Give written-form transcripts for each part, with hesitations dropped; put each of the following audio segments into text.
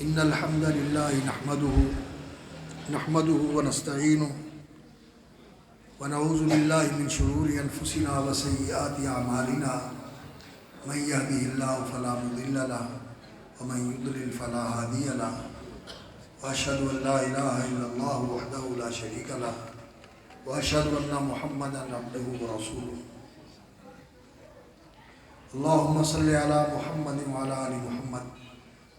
إن الحمد لله نحمده ونستعينه ونعوذ بالله من شرور أنفسنا وسيئات أعمالنا من يهده الله فلا مضل له ومن يضلل فلا هادي له وأشهد أن لا إله إلا الله وحده لا شريك له وأشهد أن محمدا عبده ورسوله اللهم صل على محمد وعلى آل محمد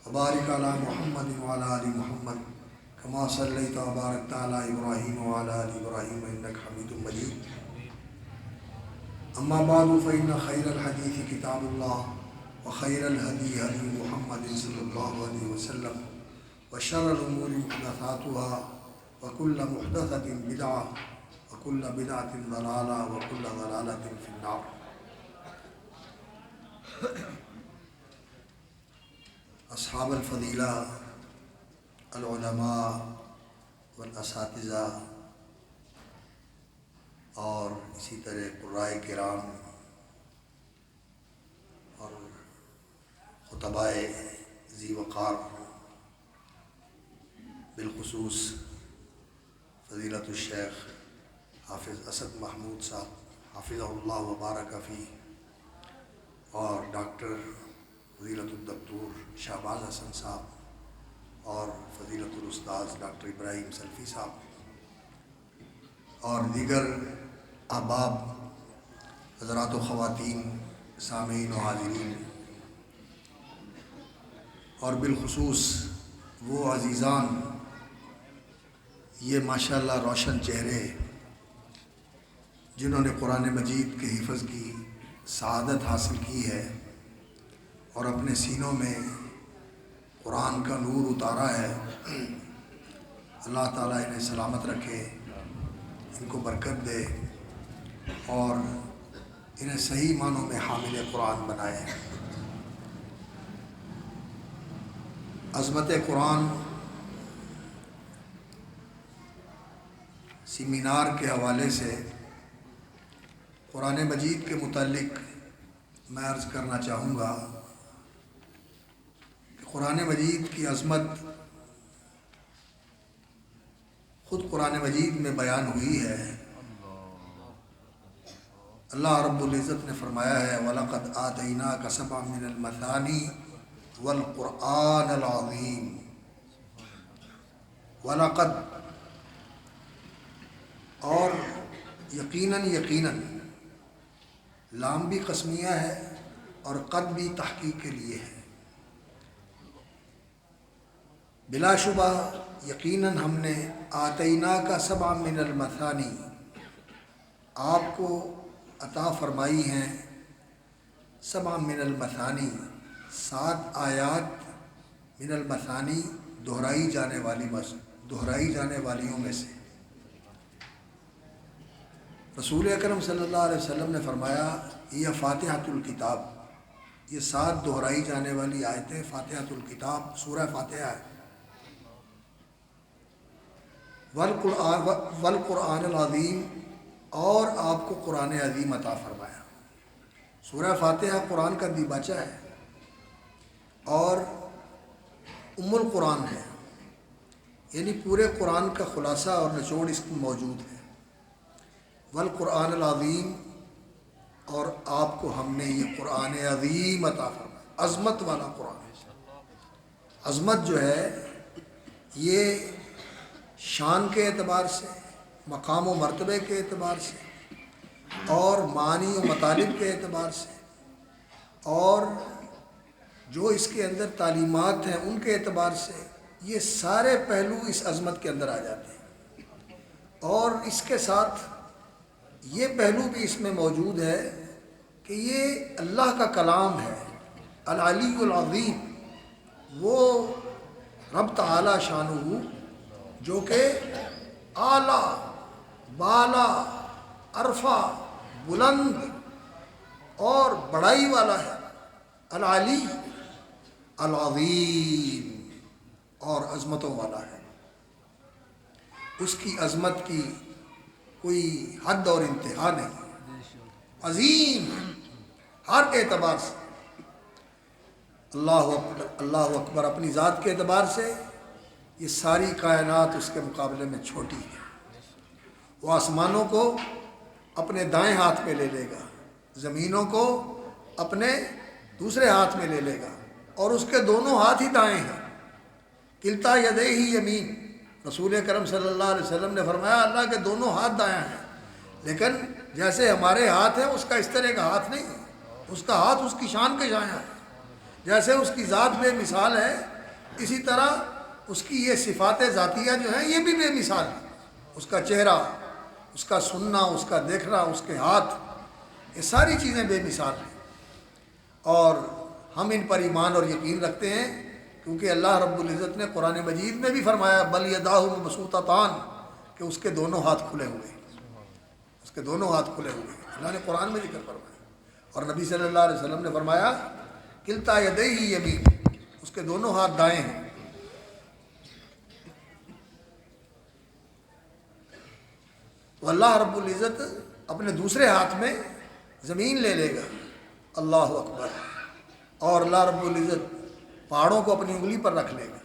وبارك على محمد وعلى آل محمد كما صليت وباركت على إبراهيم وعلى آل إبراهيم إنك حميد مجيد أما بعد فإن خير الحديث كتاب الله وخير الهدي هدي محمد صلى الله عليه وسلم وشر الأمور محدثاتها وكل محدثة بدعة وكل بدعة ضلالة وكل ضلالة في النار. اصحاب الفضیلہ، العلماء والاساتذہ اور اسی طرح قرائے کرام اور خطبائے ذی وقار، بالخصوص فضیلت الشیخ حافظ اسد محمود صاحب حافظہ اللہ وبارک فیہ، اور ڈاکٹر فضیلت الدکتور شہباز حسن صاحب اور فضیلت الاستاذ ڈاکٹر ابراہیم سلفی صاحب اور دیگر احباب حضرات و خواتین، سامعین و حاضرین، اور بالخصوص وہ عزیزان، یہ ماشاءاللہ روشن چہرے جنہوں نے قرآن مجید کے حفظ کی سعادت حاصل کی ہے اور اپنے سینوں میں قرآن کا نور اتارا ہے، اللہ تعالیٰ انہیں سلامت رکھے، ان کو برکت دے اور انہیں صحیح معنوں میں حامل قرآن بنائے۔ عظمت قرآن سیمینار کے حوالے سے قرآن مجید کے متعلق میں عرض کرنا چاہوں گا کہ قرآن مجید کی عظمت خود قرآن مجید میں بیان ہوئی ہے۔ اللہ رب العزت نے فرمایا ہے وَلَقَدْ آتَيْنَاكَ سَبْعًا مِنَ الْمَثَانِي وَالْقُرْآنَ الْعَظِيمِ۔ وَلَقَدْ، اور یقیناً لام بھی قسمیہ ہے اور قد بھی تحقیق کے لیے ہے۔ بلا شبہ یقیناً ہم نے آتیناکا سبعا من المثانی، آپ کو عطا فرمائی ہیں سبعا من المثانی، 7 آیات، من المثانی دہرائی جانے والیوں میں سے۔ رسول اکرم صلی اللہ علیہ وسلم نے فرمایا یہ فاتحۃ الکتاب، یہ 7 دہرائی جانے والی آیتیں فاتحۃ الکتاب سورہ فاتحہ ہے۔ والقرآن العظیم، اور آپ کو قرآن عظیم عطا فرمایا۔ سورہ فاتحہ قرآن کا دیباچہ ہے اور ام القرآن ہے، یعنی پورے قرآن کا خلاصہ اور نچوڑ اس میں موجود ہے۔ والقرآن العظیم، اور آپ کو ہم نے یہ قرآن عظیم عطا فرمایا، عظمت والا قرآن۔ عظمت جو ہے یہ شان کے اعتبار سے، مقام و مرتبے کے اعتبار سے، اور معنی و مطالب کے اعتبار سے، اور جو اس کے اندر تعلیمات ہیں ان کے اعتبار سے، یہ سارے پہلو اس عظمت کے اندر آ جاتے ہیں۔ اور اس کے ساتھ یہ پہلو بھی اس میں موجود ہے کہ یہ اللہ کا کلام ہے، العلی العظیم، وہ رب تعالی شانہ جو کہ اعلیٰ، بالا، عرفہ، بلند اور بڑائی والا ہے، العلی العظیم، اور عظمتوں والا ہے۔ اس کی عظمت کی کوئی حد اور انتہا نہیں، عظیم ہر اعتبار سے۔ اللہ اکبر اللہ اکبر، اپنی ذات کے اعتبار سے یہ ساری کائنات اس کے مقابلے میں چھوٹی ہے۔ وہ آسمانوں کو اپنے دائیں ہاتھ میں لے لے گا، زمینوں کو اپنے دوسرے ہاتھ میں لے لے گا، اور اس کے دونوں ہاتھ ہی دائیں ہیں۔ کلتا یدیہ یمین، رسول کرم صلی اللہ علیہ وسلم نے فرمایا اللہ کے دونوں ہاتھ دایاں ہیں، لیکن جیسے ہمارے ہاتھ ہیں اس کا اس طرح کا ہاتھ نہیں ہے، اس کا ہاتھ اس کی شان کے جایاں ہے۔ جیسے اس کی ذات بے مثال ہے، اسی طرح اس کی یہ صفات ذاتیہ جو ہیں یہ بھی بے مثال ہیں۔ اس کا چہرہ، اس کا سننا، اس کا دیکھنا، اس کے ہاتھ، یہ ساری چیزیں بے مثال ہیں، اور ہم ان پر ایمان اور یقین رکھتے ہیں، کیونکہ اللہ رب العزت نے قرآن مجید میں بھی فرمایا بل یداہ مبسوطتان، کہ اس کے دونوں ہاتھ کھلے ہوئے، اس کے دونوں ہاتھ کھلے ہوئے، اللہ نے قرآن میں ذکر فرمایا۔ اور نبی صلی اللہ علیہ وسلم نے فرمایا کلتا یدیہ یمین، اس کے دونوں ہاتھ دائیں ہیں۔ تو اللہ رب العزت اپنے دوسرے ہاتھ میں زمین لے لے گا، اللہ اکبر، اور اللہ رب العزت پہاڑوں کو اپنی انگلی پر رکھ لے گا۔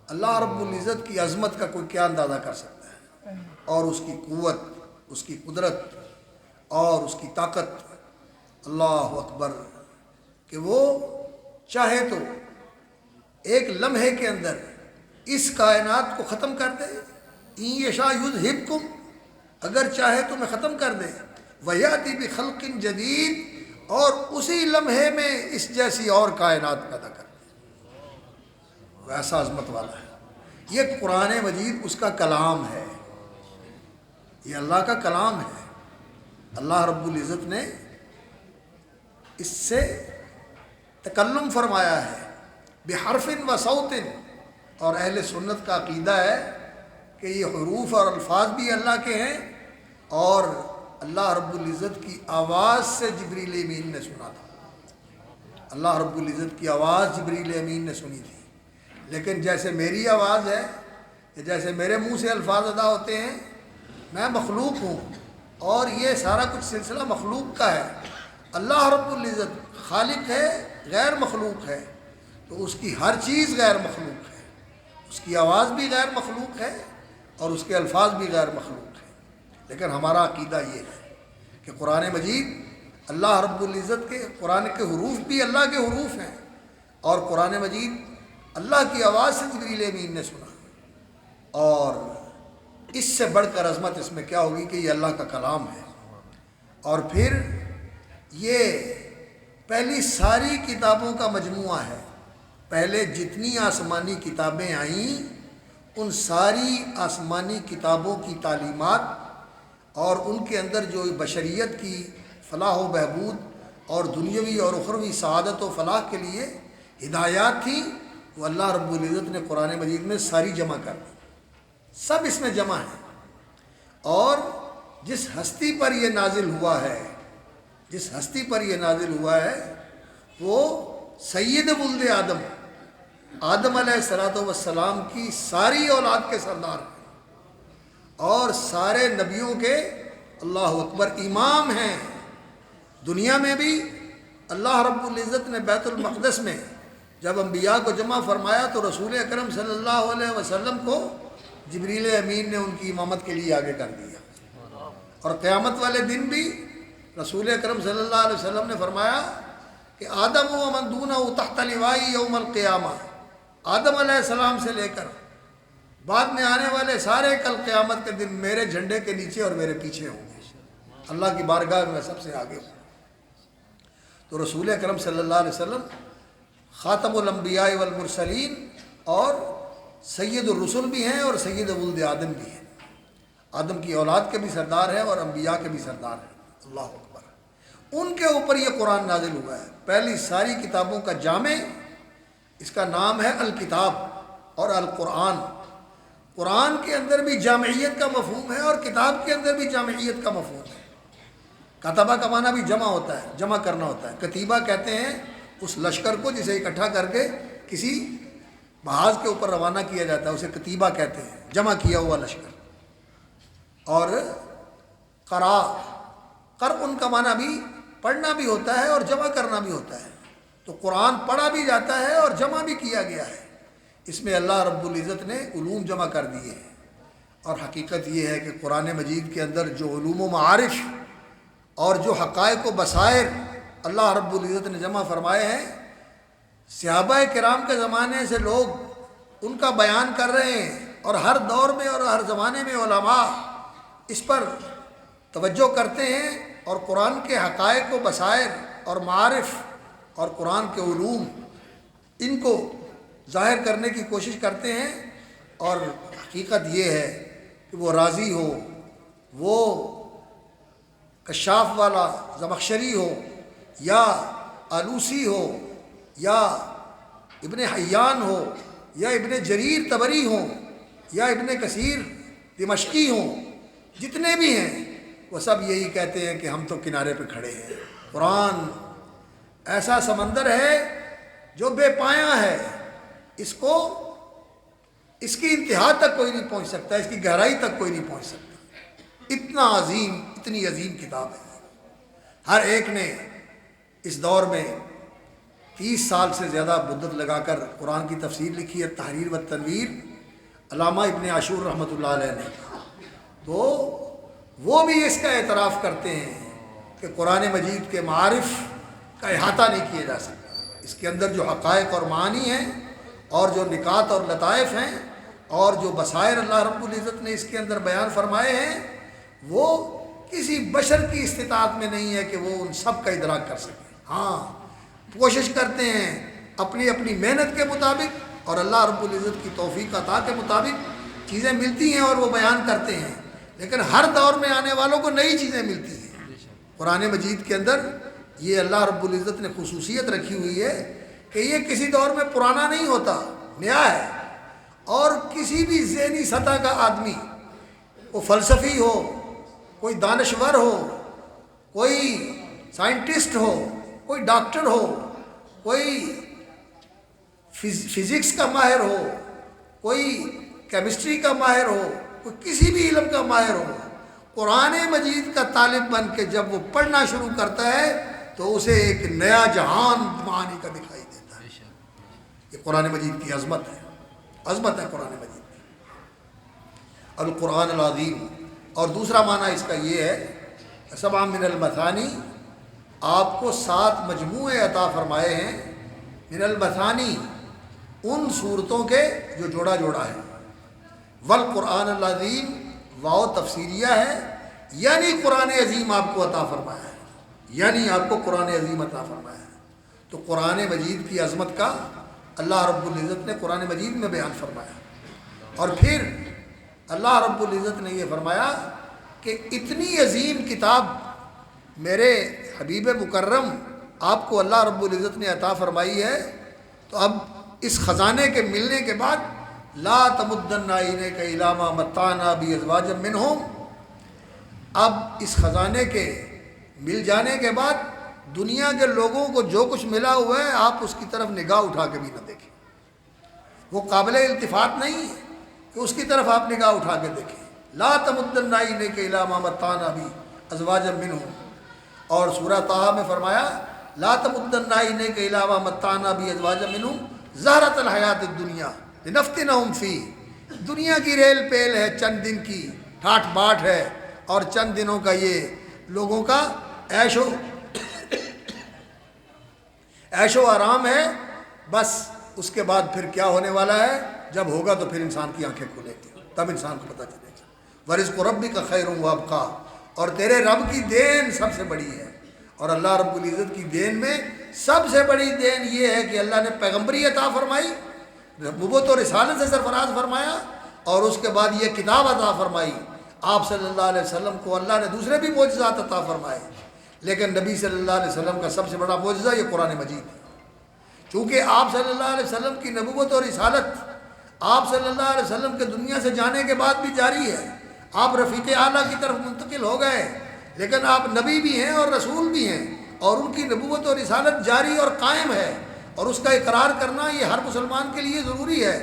اللہ رب العزت کی عظمت کا کوئی کیا اندازہ کر سکتا ہے، اور اس کی قوت، اس کی قدرت اور اس کی طاقت، اللہ اکبر، کہ وہ چاہے تو ایک لمحے کے اندر اس کائنات کو ختم کر دے، ان یشاء یذھبکم، اگر چاہے تو میں ختم کر دے، ویأتی بخلق جدید، اور اسی لمحے میں اس جیسی اور کائنات پیدا کر دے، وہ ایسا عظمت والا ہے۔ یہ قرآن مجید اس کا کلام ہے، یہ اللہ کا کلام ہے۔ اللہ رب العزت نے اس سے تکلم فرمایا ہے بحرف و صوت، اور اہل سنت کا عقیدہ ہے کہ یہ حروف اور الفاظ بھی اللہ کے ہیں، اور اللہ رب العزت کی آواز سے جبریل امین نے سنا تھا، اللہ رب العزت کی آواز جبریل امین نے سنی تھی۔ لیکن جیسے میری آواز ہے، یا جیسے میرے منہ سے الفاظ ادا ہوتے ہیں، میں مخلوق ہوں، اور یہ سارا کچھ سلسلہ مخلوق کا ہے۔ اللہ رب العزت خالق ہے، غیر مخلوق ہے، تو اس کی ہر چیز غیر مخلوق ہے، اس کی آواز بھی غیر مخلوق ہے اور اس کے الفاظ بھی غیر مخلوق ہیں۔ لیکن ہمارا عقیدہ یہ ہے کہ قرآن مجید اللہ رب العزت کے، قرآن کے حروف بھی اللہ کے حروف ہیں، اور قرآن مجید اللہ کی آواز سے جبریل امین نے سنا، اور اس سے بڑھ کر عظمت اس میں کیا ہوگی کہ یہ اللہ کا کلام ہے۔ اور پھر یہ پہلی ساری کتابوں کا مجموعہ ہے، پہلے جتنی آسمانی کتابیں آئیں ان ساری آسمانی کتابوں کی تعلیمات اور ان کے اندر جو بشریت کی فلاح و بہبود اور دنیاوی اور اخروی سعادت و فلاح کے لیے ہدایات تھیں، وہ اللہ رب العزت نے قرآن مجید میں ساری جمع کر دی، سب اس میں جمع ہیں۔ اور جس ہستی پر یہ نازل ہوا ہے، جس ہستی پر یہ نازل ہوا ہے، وہ سید ولد آدم، آدم علیہ السلام کی ساری اولاد کے سردار ہیں، اور سارے نبیوں کے اللہ اکبر امام ہیں۔ دنیا میں بھی اللہ رب العزت نے بیت المقدس میں جب انبیاء کو جمع فرمایا تو رسول اکرم صلی اللہ علیہ وسلم کو جبریل امین نے ان کی امامت کے لیے آگے کر دیا، اور قیامت والے دن بھی رسول اکرم صلی اللہ علیہ وسلم نے فرمایا کہ آدم و من دونہ تحت لوائی یوم القیامہ، آدم علیہ السلام سے لے کر بعد میں آنے والے سارے کل قیامت کے دن میرے جھنڈے کے نیچے اور میرے پیچھے ہوں گے، اللہ کی بارگاہ میں سب سے آگے ہوں۔ تو رسول اکرم صلی اللہ علیہ وسلم خاتم الانبیاء والمرسلین اور سید الرسل بھی ہیں اور سید ولد آدم بھی ہیں، آدم کی اولاد کے بھی سردار ہیں اور انبیاء کے بھی سردار ہیں، اللہ اکبر۔ ان کے اوپر یہ قرآن نازل ہوا ہے، پہلی ساری کتابوں کا جامع، اس کا نام ہے الکتاب اور القرآن۔ قرآن کے اندر بھی جامعیت کا مفہوم ہے اور کتاب کے اندر بھی جامعیت کا مفہوم ہے۔ کتبہ کا معنی بھی جمع ہوتا ہے، جمع کرنا ہوتا ہے۔ کتیبہ کہتے ہیں اس لشکر کو جسے اکٹھا کر کے کسی محاذ کے اوپر روانہ کیا جاتا ہے، اسے کتیبہ کہتے ہیں، جمع کیا ہوا لشکر۔ اور قرأ، قرأ کا معنی بھی پڑھنا بھی ہوتا ہے اور جمع کرنا بھی ہوتا ہے۔ تو قرآن پڑھا بھی جاتا ہے اور جمع بھی کیا گیا ہے۔ اس میں اللہ رب العزت نے علوم جمع کر دیے ہیں، اور حقیقت یہ ہے کہ قرآن مجید کے اندر جو علوم و معارف اور جو حقائق و بصائر اللہ رب العزت نے جمع فرمائے ہیں، صحابہ کرام کے زمانے سے لوگ ان کا بیان کر رہے ہیں، اور ہر دور میں اور ہر زمانے میں علماء اس پر توجہ کرتے ہیں، اور قرآن کے حقائق و بصائر اور معارف اور قرآن کے علوم ان کو ظاہر کرنے کی کوشش کرتے ہیں۔ اور حقیقت یہ ہے کہ وہ رازی ہو، وہ کشاف والا زمخشری ہو، یا آلوسی ہو، یا ابن حیان ہو، یا ابن جریر طبری ہوں، یا ابن کثیر دمشقی ہوں، جتنے بھی ہیں وہ سب یہی کہتے ہیں کہ ہم تو کنارے پہ کھڑے ہیں۔ قرآن ایسا سمندر ہے جو بے پایاں ہے، اس کی انتہا تک کوئی نہیں پہنچ سکتا، اس کی گہرائی تک کوئی نہیں پہنچ سکتا۔ اتنا عظیم، اتنی عظیم کتاب ہے۔ ہر ایک نے اس دور میں 30 سال سے زیادہ مدت لگا کر قرآن کی تفسیر لکھی ہے، تحریر و تنویر علامہ ابن عاشور رحمۃ اللہ علیہ نے، تو وہ بھی اس کا اعتراف کرتے ہیں کہ قرآن مجید کے معارف کا احاطہ نہیں کیا جا سکتا۔ اس کے اندر جو حقائق اور معانی ہیں، اور جو نکات اور لطائف ہیں، اور جو بصائر اللہ رب العزت نے اس کے اندر بیان فرمائے ہیں، وہ کسی بشر کی استطاعت میں نہیں ہے کہ وہ ان سب کا ادراک کر سکے۔ ہاں، کوشش کرتے ہیں اپنی اپنی محنت کے مطابق، اور اللہ رب العزت کی توفیق عطا کے مطابق چیزیں ملتی ہیں اور وہ بیان کرتے ہیں، لیکن ہر دور میں آنے والوں کو نئی چیزیں ملتی ہیں۔ قرآن مجید کے اندر یہ اللہ رب العزت نے خصوصیت رکھی ہوئی ہے کہ یہ کسی دور میں پرانا نہیں ہوتا، نیا ہے۔ اور کسی بھی ذہنی سطح کا آدمی، وہ فلسفی ہو، کوئی دانشور ہو، کوئی سائنٹسٹ ہو، کوئی ڈاکٹر ہو، کوئی فزکس کا ماہر ہو، کوئی کیمسٹری کا ماہر ہو، کوئی کسی بھی علم کا ماہر ہو، قرآن مجید کا طالب بن کے جب وہ پڑھنا شروع کرتا ہے تو اسے ایک نیا جہان معانی کا دکھائی دیتا ہے۔ یہ قرآن مجید کی عظمت ہے، عظمت ہے قرآن مجید کی، القرآن العظیم۔ اور دوسرا معنی اس کا یہ ہے، سبع من المثانی، آپ کو 7 مجموعے عطا فرمائے ہیں، من المثانی، ان صورتوں کے جو جوڑا جوڑا ہے، والقرآن العظیم، واو تفسیریہ ہے، یعنی قرآن عظیم آپ کو عطا فرمایا ہے، یعنی آپ کو قرآن عظیم عطا فرمایا ہے۔ تو قرآن مجید کی عظمت کا اللہ رب العزت نے قرآن مجید میں بیان فرمایا، اور پھر اللہ رب العزت نے یہ فرمایا کہ اتنی عظیم کتاب میرے حبیب مکرم آپ کو اللہ رب العزت نے عطا فرمائی ہے، تو اب اس خزانے کے ملنے کے بعد لا تمدن عینیک الی ما متعنا بازواج منہم، اب اس خزانے کے مل جانے کے بعد دنیا کے لوگوں کو جو کچھ ملا ہوا ہے آپ اس کی طرف نگاہ اٹھا کے بھی نہ دیکھیں، وہ قابل التفات نہیں ہے کہ اس کی طرف آپ نگاہ اٹھا کے دیکھیں۔ لا تمدن عینیک الی ما متعنا بازواج منہم، اور سورہ طٰہٰ میں فرمایا لا تمدن عینیک الی ما متعنا بازواج منہم زہرۃ الحیات الدنیا لنفتنہم فیہ، دنیا کی ریل پیل ہے، چند دن کی ٹھاٹ باٹ ہے، اور چند دنوں کا یہ لوگوں کا عیش و آرام ہے، بس اس کے بعد پھر کیا ہونے والا ہے، جب ہوگا تو پھر انسان کی آنکھیں کھلے گی، تب انسان کو پتہ چلے گا۔ وَرِزْقُ رَبِّكَ خَيْرٌ وَأَبْقَىٰ، اور تیرے رب کی دین سب سے بڑی ہے، اور اللہ رب العزت کی دین میں سب سے بڑی دین یہ ہے کہ اللہ نے پیغمبری عطا فرمائی، نبوت و رسالت سے سرفراز فرمایا، اور اس کے بعد یہ کتاب عطا فرمائی۔ آپ صلی اللہ علیہ وسلم کو اللہ نے دوسرے بھی معجزات عطا فرمائے، لیکن نبی صلی اللہ علیہ وسلم کا سب سے بڑا معجزہ یہ قرآن مجید ہے، چونکہ آپ صلی اللہ علیہ وسلم کی نبوت اور رسالت آپ صلی اللہ علیہ وسلم کے دنیا سے جانے کے بعد بھی جاری ہے۔ آپ رفیق اعلیٰ کی طرف منتقل ہو گئے، لیکن آپ نبی بھی ہیں اور رسول بھی ہیں، اور ان کی نبوت اور رسالت جاری اور قائم ہے، اور اس کا اقرار کرنا یہ ہر مسلمان کے لیے ضروری ہے۔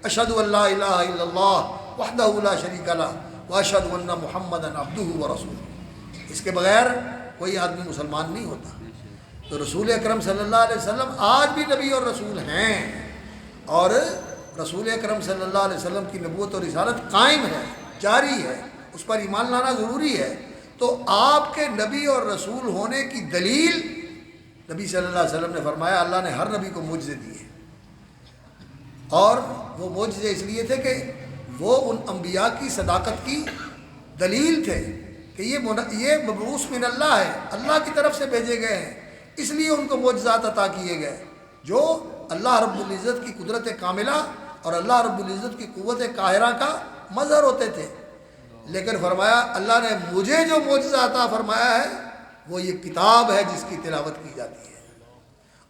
اشہد ان لا الہ الا اللہ وحدہ لا شریک لہ واشہد ان محمدا عبدہ ورسولہ، اس کے بغیر کوئی آدمی مسلمان نہیں ہوتا۔ تو رسول اکرم صلی اللہ علیہ وسلم آج بھی نبی اور رسول ہیں، اور رسول اکرم صلی اللہ علیہ وسلم کی نبوت اور رسالت قائم ہے، جاری ہے، اس پر ایمان لانا ضروری ہے۔ تو آپ کے نبی اور رسول ہونے کی دلیل، نبی صلی اللہ علیہ وسلم نے فرمایا اللہ نے ہر نبی کو معجزے دیے، اور وہ معجزے اس لیے تھے کہ وہ ان انبیاء کی صداقت کی دلیل تھے کہ یہ مبعوث من اللہ ہے، اللہ کی طرف سے بھیجے گئے ہیں، اس لیے ان کو معجزات عطا کیے گئے جو اللہ رب العزت کی قدرت کاملہ اور اللہ رب العزت کی قوت قاہرہ کا مظہر ہوتے تھے۔ لیکن فرمایا اللہ نے مجھے جو معجزہ عطا فرمایا ہے وہ یہ کتاب ہے جس کی تلاوت کی جاتی ہے،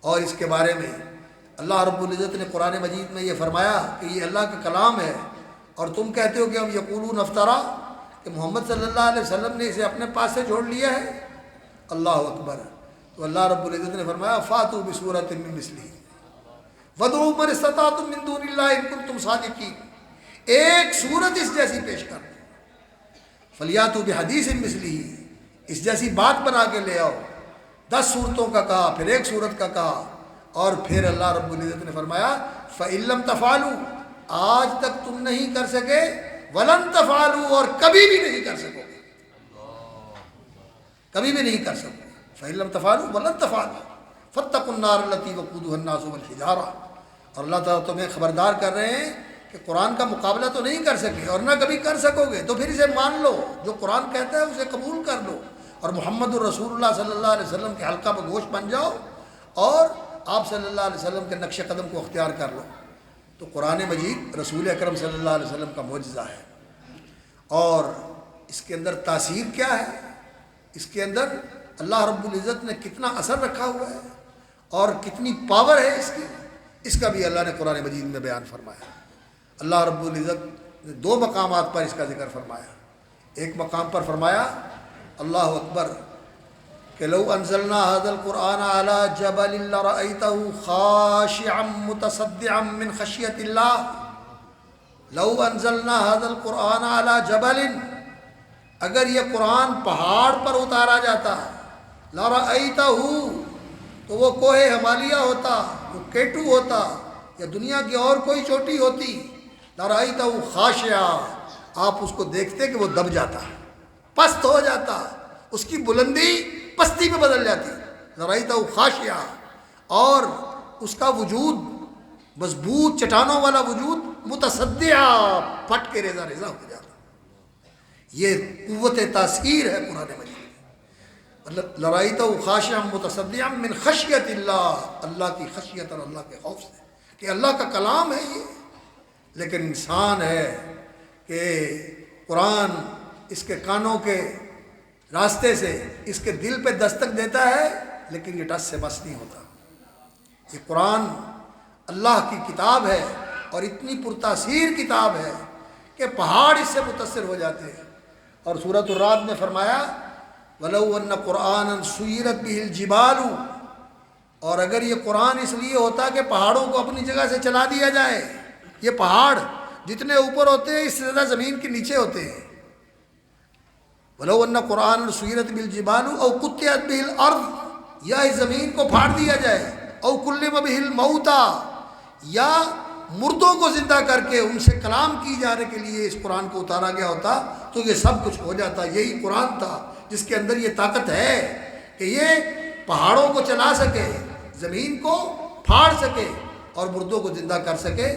اور اس کے بارے میں اللہ رب العزت نے قرآن مجید میں یہ فرمایا کہ یہ اللہ کا کلام ہے، اور تم کہتے ہو کہ ہم یقولون افطرا، کہ محمد صلی اللہ علیہ وسلم نے اسے اپنے پاس سے جوڑ لیا ہے۔ اللہ اکبر۔ تو اللہ رب العزت نے فرمایا فاتوا بسورۃ من مثلہ وادعوا من استطعتم من دون اللہ ان کنتم صادقین، ایک سورت اس جیسی پیش کر دو، فلیاتوا بحدیث مثلہ، اس جیسی بات بنا کے لے آؤ۔ 10 صورتوں کا کہا، پھر ایک صورت کا کہا، اور پھر اللہ رب العزت نے فرمایا فَإِن لَمْ تَفْعَلُوا، آج تک تم نہیں کر سکے، وَلَن تَفْعَلُوا، اور کبھی بھی نہیں کر سکو گے، کبھی بھی نہیں کر سکو گے۔ فَإِن لَمْ تَفْعَلُوا وَلَن تَفْعَلُوا فَاتَّقُوا النَّارَ الَّتِي وَقُودُهَا النَّاسُ وَالْحِجَارَةُ، اور اللہ تعالیٰ تمہیں خبردار کر رہے ہیں کہ قرآن کا مقابلہ تو نہیں کر سکے اور نہ کبھی کر سکو گے، تو پھر اسے مان لو، جو قرآن کہتا ہے اسے قبول کر لو، اور محمد الرسول اللہ صلی اللہ علیہ وسلم کے حلقہ پہ گوشت بن جاؤ، اور آپ صلی اللہ علیہ وسلم کے نقش قدم کو اختیار کر لو۔ تو قرآن مجید رسول اکرم صلی اللہ علیہ وسلم کا معجزہ ہے، اور اس کے اندر تاثیر کیا ہے، اس کے اندر اللہ رب العزت نے کتنا اثر رکھا ہوا ہے اور کتنی پاور ہے اس کی، اس کا بھی اللہ نے قرآن مجید میں بیان فرمایا۔ اللہ رب العزت نے 2 مقامات پر اس کا ذکر فرمایا۔ ایک مقام پر فرمایا اللہ اکبر کہ لو انزلنا هذا القرآن على جبل لرأيته خاشعا متصدعا من خشية الله، لو انزلنا هذا القرآن على جبل، اگر یہ قرآن پہاڑ پر اتارا جاتا، لرأيته، تو وہ کوہ ہمالیہ ہوتا، وہ کیٹو ہوتا، یا دنیا کی اور کوئی چوٹی ہوتی، لرأيته خاشعا، آپ اس کو دیکھتے کہ وہ دب جاتا، پست ہو جاتا، اس کی بلندی پستی میں بدل جاتی، لرأيته خاشعا، اور اس کا وجود مضبوط چٹانوں والا وجود متصدعا، پھٹ کے ریزہ ریزہ ہو جاتا۔ یہ قوت تاثیر ہے قرآن مجید، لرأيته خاشعا متصدعا من خشیت اللہ، اللہ کی خشیت اور اللہ کے خوف سے، کہ اللہ کا کلام ہے یہ۔ لیکن انسان ہے کہ قرآن اس کے کانوں کے راستے سے اس کے دل پہ دستک دیتا ہے، لیکن یہ ٹس سے بس نہیں ہوتا۔ یہ قرآن اللہ کی کتاب ہے، اور اتنی پرتاثیر کتاب ہے کہ پہاڑ اس سے متاثر ہو جاتے ہیں۔ اور سورۃ الرعد میں فرمایا وَلَوْ أَنَّ قُرْآنًا سُيِّرَتْ بِهِ الْجِبَالُ، اور اگر یہ قرآن اس لیے ہوتا کہ پہاڑوں کو اپنی جگہ سے چلا دیا جائے، یہ پہاڑ جتنے اوپر ہوتے ہیں اس سے زیادہ زمین کے نیچے ہوتے ہیں۔ وَلَوْ أَنَّ قُرْآنًا سُيِّرَتْ بِهِ الْجِبَالُ أَوْ قُطِّعَتْ بِهِ الْأَرْضُ، یا اس زمین کو پھاڑ دیا جائے، أَوْ كُلِّمَ بِهِ الْمَوْتَى، یا مردوں کو زندہ کر کے ان سے کلام کی جانے کے لیے اس قرآن کو اتارا گیا ہوتا، تو یہ سب کچھ ہو جاتا۔ یہی قرآن تھا جس کے اندر یہ طاقت ہے کہ یہ پہاڑوں کو چلا سکے، زمین کو پھاڑ سکے اور مردوں کو زندہ کر سکے۔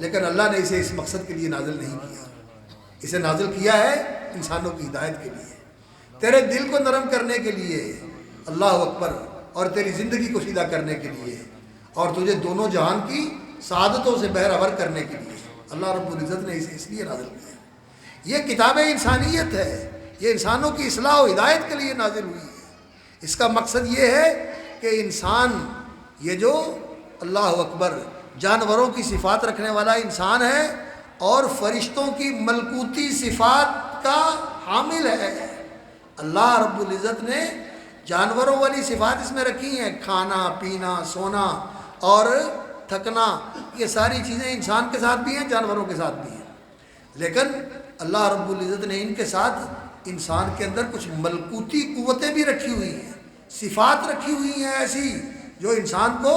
لیکن اللہ نے اسے اس مقصد کے لیے نازل نہیں کیا، اسے نازل کیا ہے انسانوں کی ہدایت کے لیے، تیرے دل کو نرم کرنے کے لیے، اللہ اکبر، اور تیری زندگی کو سیدھا کرنے کے لیے، اور تجھے دونوں جہان کی سعادتوں سے بہرور کرنے کے لیے اللہ رب العزت نے اسے اس لیے نازل کیا۔ یہ کتاب انسانیت ہے، یہ انسانوں کی اصلاح و ہدایت کے لیے نازل ہوئی ہے۔ اس کا مقصد یہ ہے کہ انسان، یہ جو اللہ اکبر جانوروں کی صفات رکھنے والا انسان ہے اور فرشتوں کی ملکوتی صفات کا حامل ہے، اللہ رب العزت نے جانوروں والی صفات اس میں رکھی ہیں، کھانا پینا سونا اور تھکنا، یہ ساری چیزیں انسان کے ساتھ بھی ہیں جانوروں کے ساتھ بھی ہیں، لیکن اللہ رب العزت نے ان کے ساتھ انسان کے اندر کچھ ملکوتی قوتیں بھی رکھی ہوئی ہیں صفات رکھی ہوئی ہیں ایسی جو انسان کو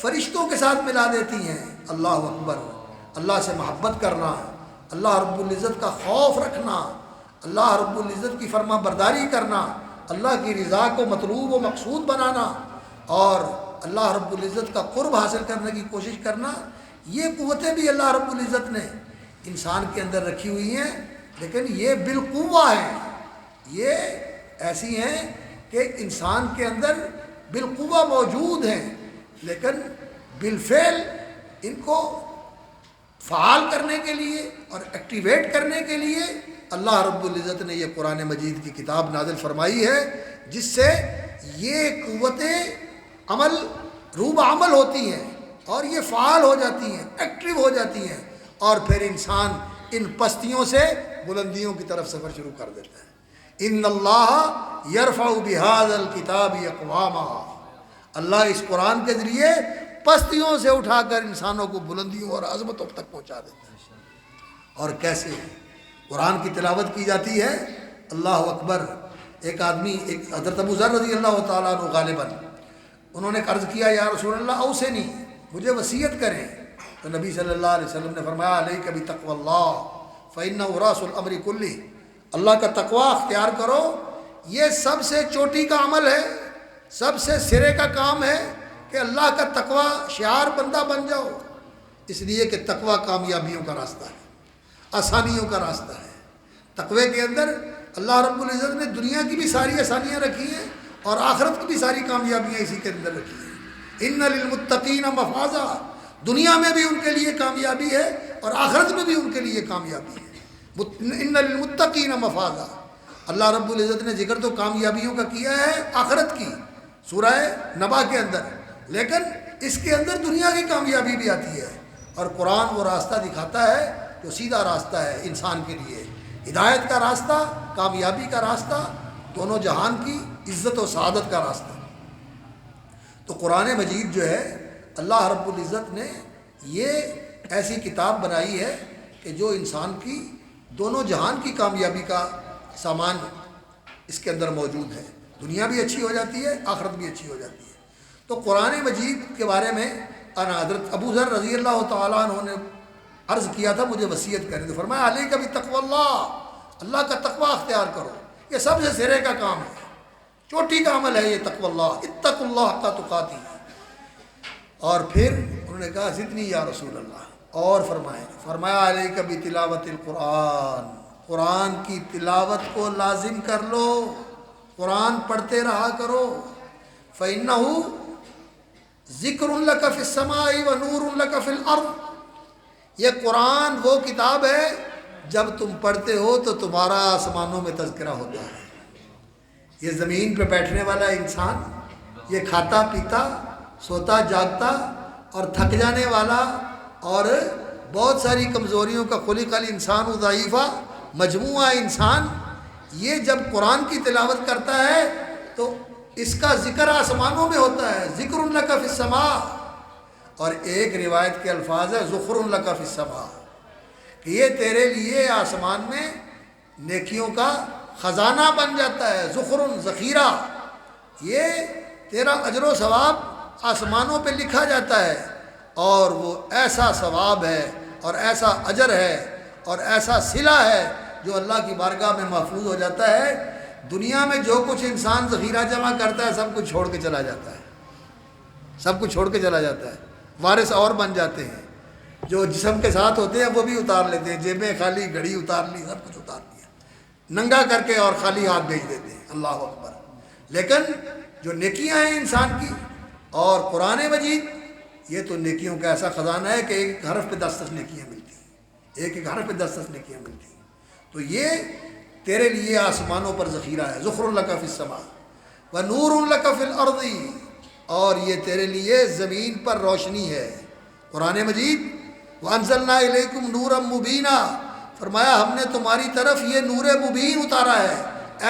فرشتوں کے ساتھ ملا دیتی ہیں۔ اللہ اکبر، اللہ سے محبت کرنا، اللہ رب العزت کا خوف رکھنا، اللہ رب العزت کی فرما برداری کرنا، اللہ کی رضا کو مطلوب و مقصود بنانا اور اللہ رب العزت کا قرب حاصل کرنے کی کوشش کرنا، یہ قوتیں بھی اللہ رب العزت نے انسان کے اندر رکھی ہوئی ہیں، لیکن یہ بالقوہ ہیں، یہ ایسی ہیں کہ انسان کے اندر بالقوہ موجود ہیں، لیکن بالفعل ان کو فعال کرنے کے لیے اور ایکٹیویٹ کرنے کے لیے اللہ رب العزت نے یہ قرآن مجید کی کتاب نازل فرمائی ہے، جس سے یہ قوتیں عمل روب عمل ہوتی ہیں اور یہ فعال ہو جاتی ہیں، ایکٹیو ہو جاتی ہیں، اور پھر انسان ان پستیوں سے بلندیوں کی طرف سفر شروع کر دیتا ہے۔ ان اللہ یرفع بہذا الکتاب اقواما، اللہ اس قرآن کے ذریعے پستیوں سے اٹھا کر انسانوں کو بلندیوں اور عظمتوں تک پہنچا دیتا ہے۔ اور کیسے قرآن کی تلاوت کی جاتی ہے، اللہ اکبر۔ ایک آدمی، ایک حضرت ابو ذر رضی اللہ تعالیٰ عنہ غالباً، انہوں نے عرض کیا یا رسول اللہ اوصنی، مجھے وصیت کریں، تو نبی صلی اللہ علیہ وسلم نے فرمایا علیک بتقوی اللہ فإنہ رأس الامر کلہ، اللہ کا تقوی اختیار کرو، یہ سب سے چوٹی کا عمل ہے، سب سے سرے کا کام ہے کہ اللہ کا تقوی شعار بندہ بن جاؤ، اس لیے کہ تقوی کامیابیوں کا راستہ ہے، آسانیوں کا راستہ ہے۔ تقوی کے اندر اللہ رب العزت نے دنیا کی بھی ساری آسانیاں رکھی ہیں اور آخرت کی بھی ساری کامیابیاں اسی کے اندر رکھی ہیں۔ ان للمتقین مفازا، دنیا میں بھی ان کے لیے کامیابی ہے اور آخرت میں بھی ان کے لیے کامیابی ہے۔ ان للمتقین مفازا، اللہ رب العزت نے ذکر تو کامیابیوں کا کیا ہے آخرت کی سورہ نبا کے اندر، لیکن اس کے اندر دنیا کی کامیابی بھی آتی ہے، اور قرآن وہ راستہ دکھاتا ہے جو سیدھا راستہ ہے انسان کے لیے، ہدایت کا راستہ، کامیابی کا راستہ، دونوں جہان کی عزت و سعادت کا راستہ۔ تو قرآن مجید جو ہے اللہ رب العزت نے یہ ایسی کتاب بنائی ہے کہ جو انسان کی دونوں جہان کی کامیابی کا سامان اس کے اندر موجود ہے، دنیا بھی اچھی ہو جاتی ہے، آخرت بھی اچھی ہو جاتی ہے۔ تو قرآن مجید کے بارے میں حضرت ابو ذر رضی اللہ تعالیٰ عنہ نے عرض کیا تھا مجھے وصیت کریں، تو فرمایا علیک بتقوی اللہ، اللہ کا تقوی اختیار کرو، یہ سب سے سرے کا کام ہے، چوٹی کا عمل ہے یہ تقوی اللہ، اتقوا اللہ حق تقاتہ۔ اور پھر انہوں نے کہا زدنی یا رسول اللہ، اور فرمایا علیک بتلاوت القرآن، قرآن کی تلاوت کو لازم کر لو، قرآن پڑھتے رہا کرو، فإنہ ذکر لک فی السماء ونور لک فی الارض، یہ قرآن وہ کتاب ہے جب تم پڑھتے ہو تو تمہارا آسمانوں میں تذکرہ ہوتا ہے۔ یہ زمین پہ بیٹھنے والا انسان، یہ کھاتا پیتا سوتا جاگتا اور تھک جانے والا اور بہت ساری کمزوریوں کا خلق الانسان ضعیفہ مجموعہ انسان، یہ جب قرآن کی تلاوت کرتا ہے تو اس کا ذکر آسمانوں میں ہوتا ہے، ذکر لک فی السماء، اور ایک روایت کے الفاظ ہے ذخر لک فی السماء، کہ یہ تیرے لیے آسمان میں نیکیوں کا خزانہ بن جاتا ہے، ذخر ذخیرہ، یہ تیرا اجر و ثواب آسمانوں پہ لکھا جاتا ہے، اور وہ ایسا ثواب ہے اور ایسا اجر ہے اور ایسا صلہ ہے جو اللہ کی بارگاہ میں محفوظ ہو جاتا ہے۔ دنیا میں جو کچھ انسان ذخیرہ جمع کرتا ہے سب کچھ چھوڑ کے چلا جاتا ہے، سب کچھ چھوڑ کے چلا جاتا ہے، وارث اور بن جاتے ہیں، جو جسم کے ساتھ ہوتے ہیں وہ بھی اتار لیتے ہیں، جیبیں خالی، گھڑی اتار لی، سب کچھ اتار لیا، ننگا کر کے اور خالی ہاتھ بھیج دیتے ہیں، اللہ اکبر۔ لیکن جو نیکیاں ہیں انسان کی اور قرآن مجید، یہ تو نیکیوں کا ایسا خزانہ ہے کہ ایک حرف پہ 10 نیکیاں ملتی ہیں، ایک حرف پہ 10 نیکیاں ملتی ہیں۔ تو یہ تیرے لیے آسمانوں پر ذخیرہ ہے، ذخر لک فی السماء ونور لک فی الارض، اور یہ تیرے لیے زمین پر روشنی ہے۔ قرآن مجید وانزلنا الیکم نورا مبینا، فرمایا ہم نے تمہاری طرف یہ نور مبین اتارا ہے،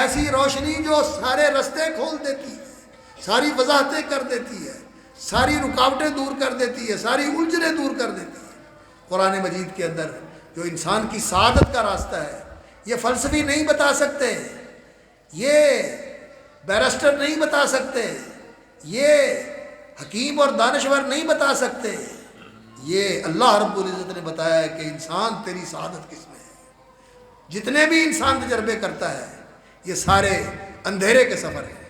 ایسی روشنی جو سارے رستے کھول دیتی ہے، ساری وضاحتیں کر دیتی ہے، ساری رکاوٹیں دور کر دیتی ہے، ساری الجھنیں دور کر دیتی ہے۔ قرآن مجید کے اندر جو انسان کی سعادت کا راستہ ہے، یہ فلسفی نہیں بتا سکتے، یہ بیرسٹر نہیں بتا سکتے، یہ حکیم اور دانشور نہیں بتا سکتے، یہ اللہ رب العزت نے بتایا ہے کہ انسان تیری سعادت کس میں ہے۔ جتنے بھی انسان تجربے کرتا ہے یہ سارے اندھیرے کے سفر ہیں۔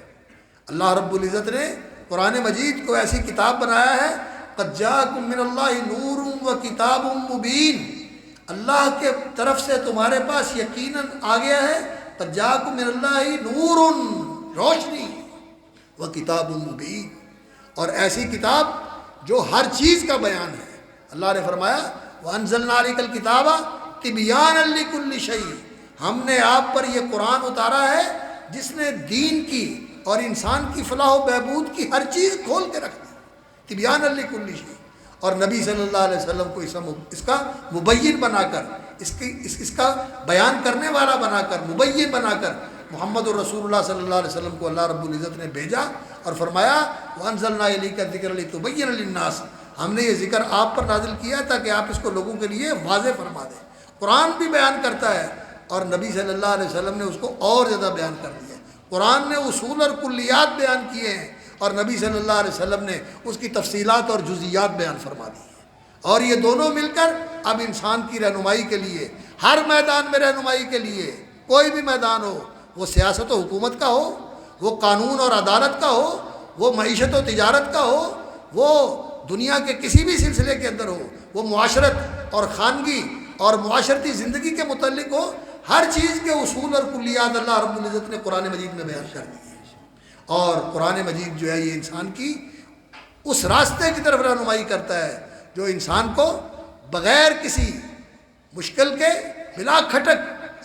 اللہ رب العزت نے قرآن مجید کو ایسی کتاب بنایا ہے، قد جاءکم من اللہ نور و کتاب مبین، اللہ کے طرف سے تمہارے پاس یقیناً آ گیا ہے، قد جاءکم من اللہ نور، روشنی، و کتاب مبین، اور ایسی کتاب جو ہر چیز کا بیان ہے۔ اللہ نے فرمایا وَأَنزَلْنَا عَلَيْكَ الْكِتَابَ تِبْيَانًا لِكُلِّ شَيْءٍ، ہم نے آپ پر یہ قرآن اتارا ہے جس نے دین کی اور انسان کی فلاح و بہبود کی ہر چیز کھول کے رکھ دی، تِبْيَانًا لِكُلِّ شَيْءٍ، اور نبی صلی اللہ علیہ وسلم کو اس کا مبین بنا کر، اس کا بیان کرنے والا بنا کر، مبین بنا کر محمد الرسول اللہ صلی اللہ علیہ وسلم کو اللہ رب العزت نے بھیجا اور فرمایا وَأَنزَلْنَا إِلَيْكَ الذِّكْرَ لِتُبَيِّنَ لِلنَّاسِ، ہم نے یہ ذکر آپ پر نازل کیا تاکہ آپ اس کو لوگوں کے لیے واضح فرما دیں۔ قرآن بھی بیان کرتا ہے اور نبی صلی اللہ علیہ وسلم نے اس کو اور زیادہ بیان کر دیا۔ قرآن نے اصول اور کلیات بیان کیے ہیں اور نبی صلی اللہ علیہ وسلم نے اس کی تفصیلات اور جزیات بیان فرما دی ہیں، اور یہ دونوں مل کر اب انسان کی رہنمائی کے لیے، ہر میدان میں رہنمائی کے لیے، کوئی بھی میدان ہو، وہ سیاست و حکومت کا ہو، وہ قانون اور عدالت کا ہو، وہ معیشت و تجارت کا ہو، وہ دنیا کے کسی بھی سلسلے کے اندر ہو، وہ معاشرت اور خانگی اور معاشرتی زندگی کے متعلق ہو، ہر چیز کے اصول اور کلیات اللہ رب العزت نے قرآن مجید میں بیان کر دی ہے۔ اور قرآن مجید جو ہے یہ انسان کی اس راستے کی طرف رہنمائی کرتا ہے جو انسان کو بغیر کسی مشکل کے، بلا کھٹک،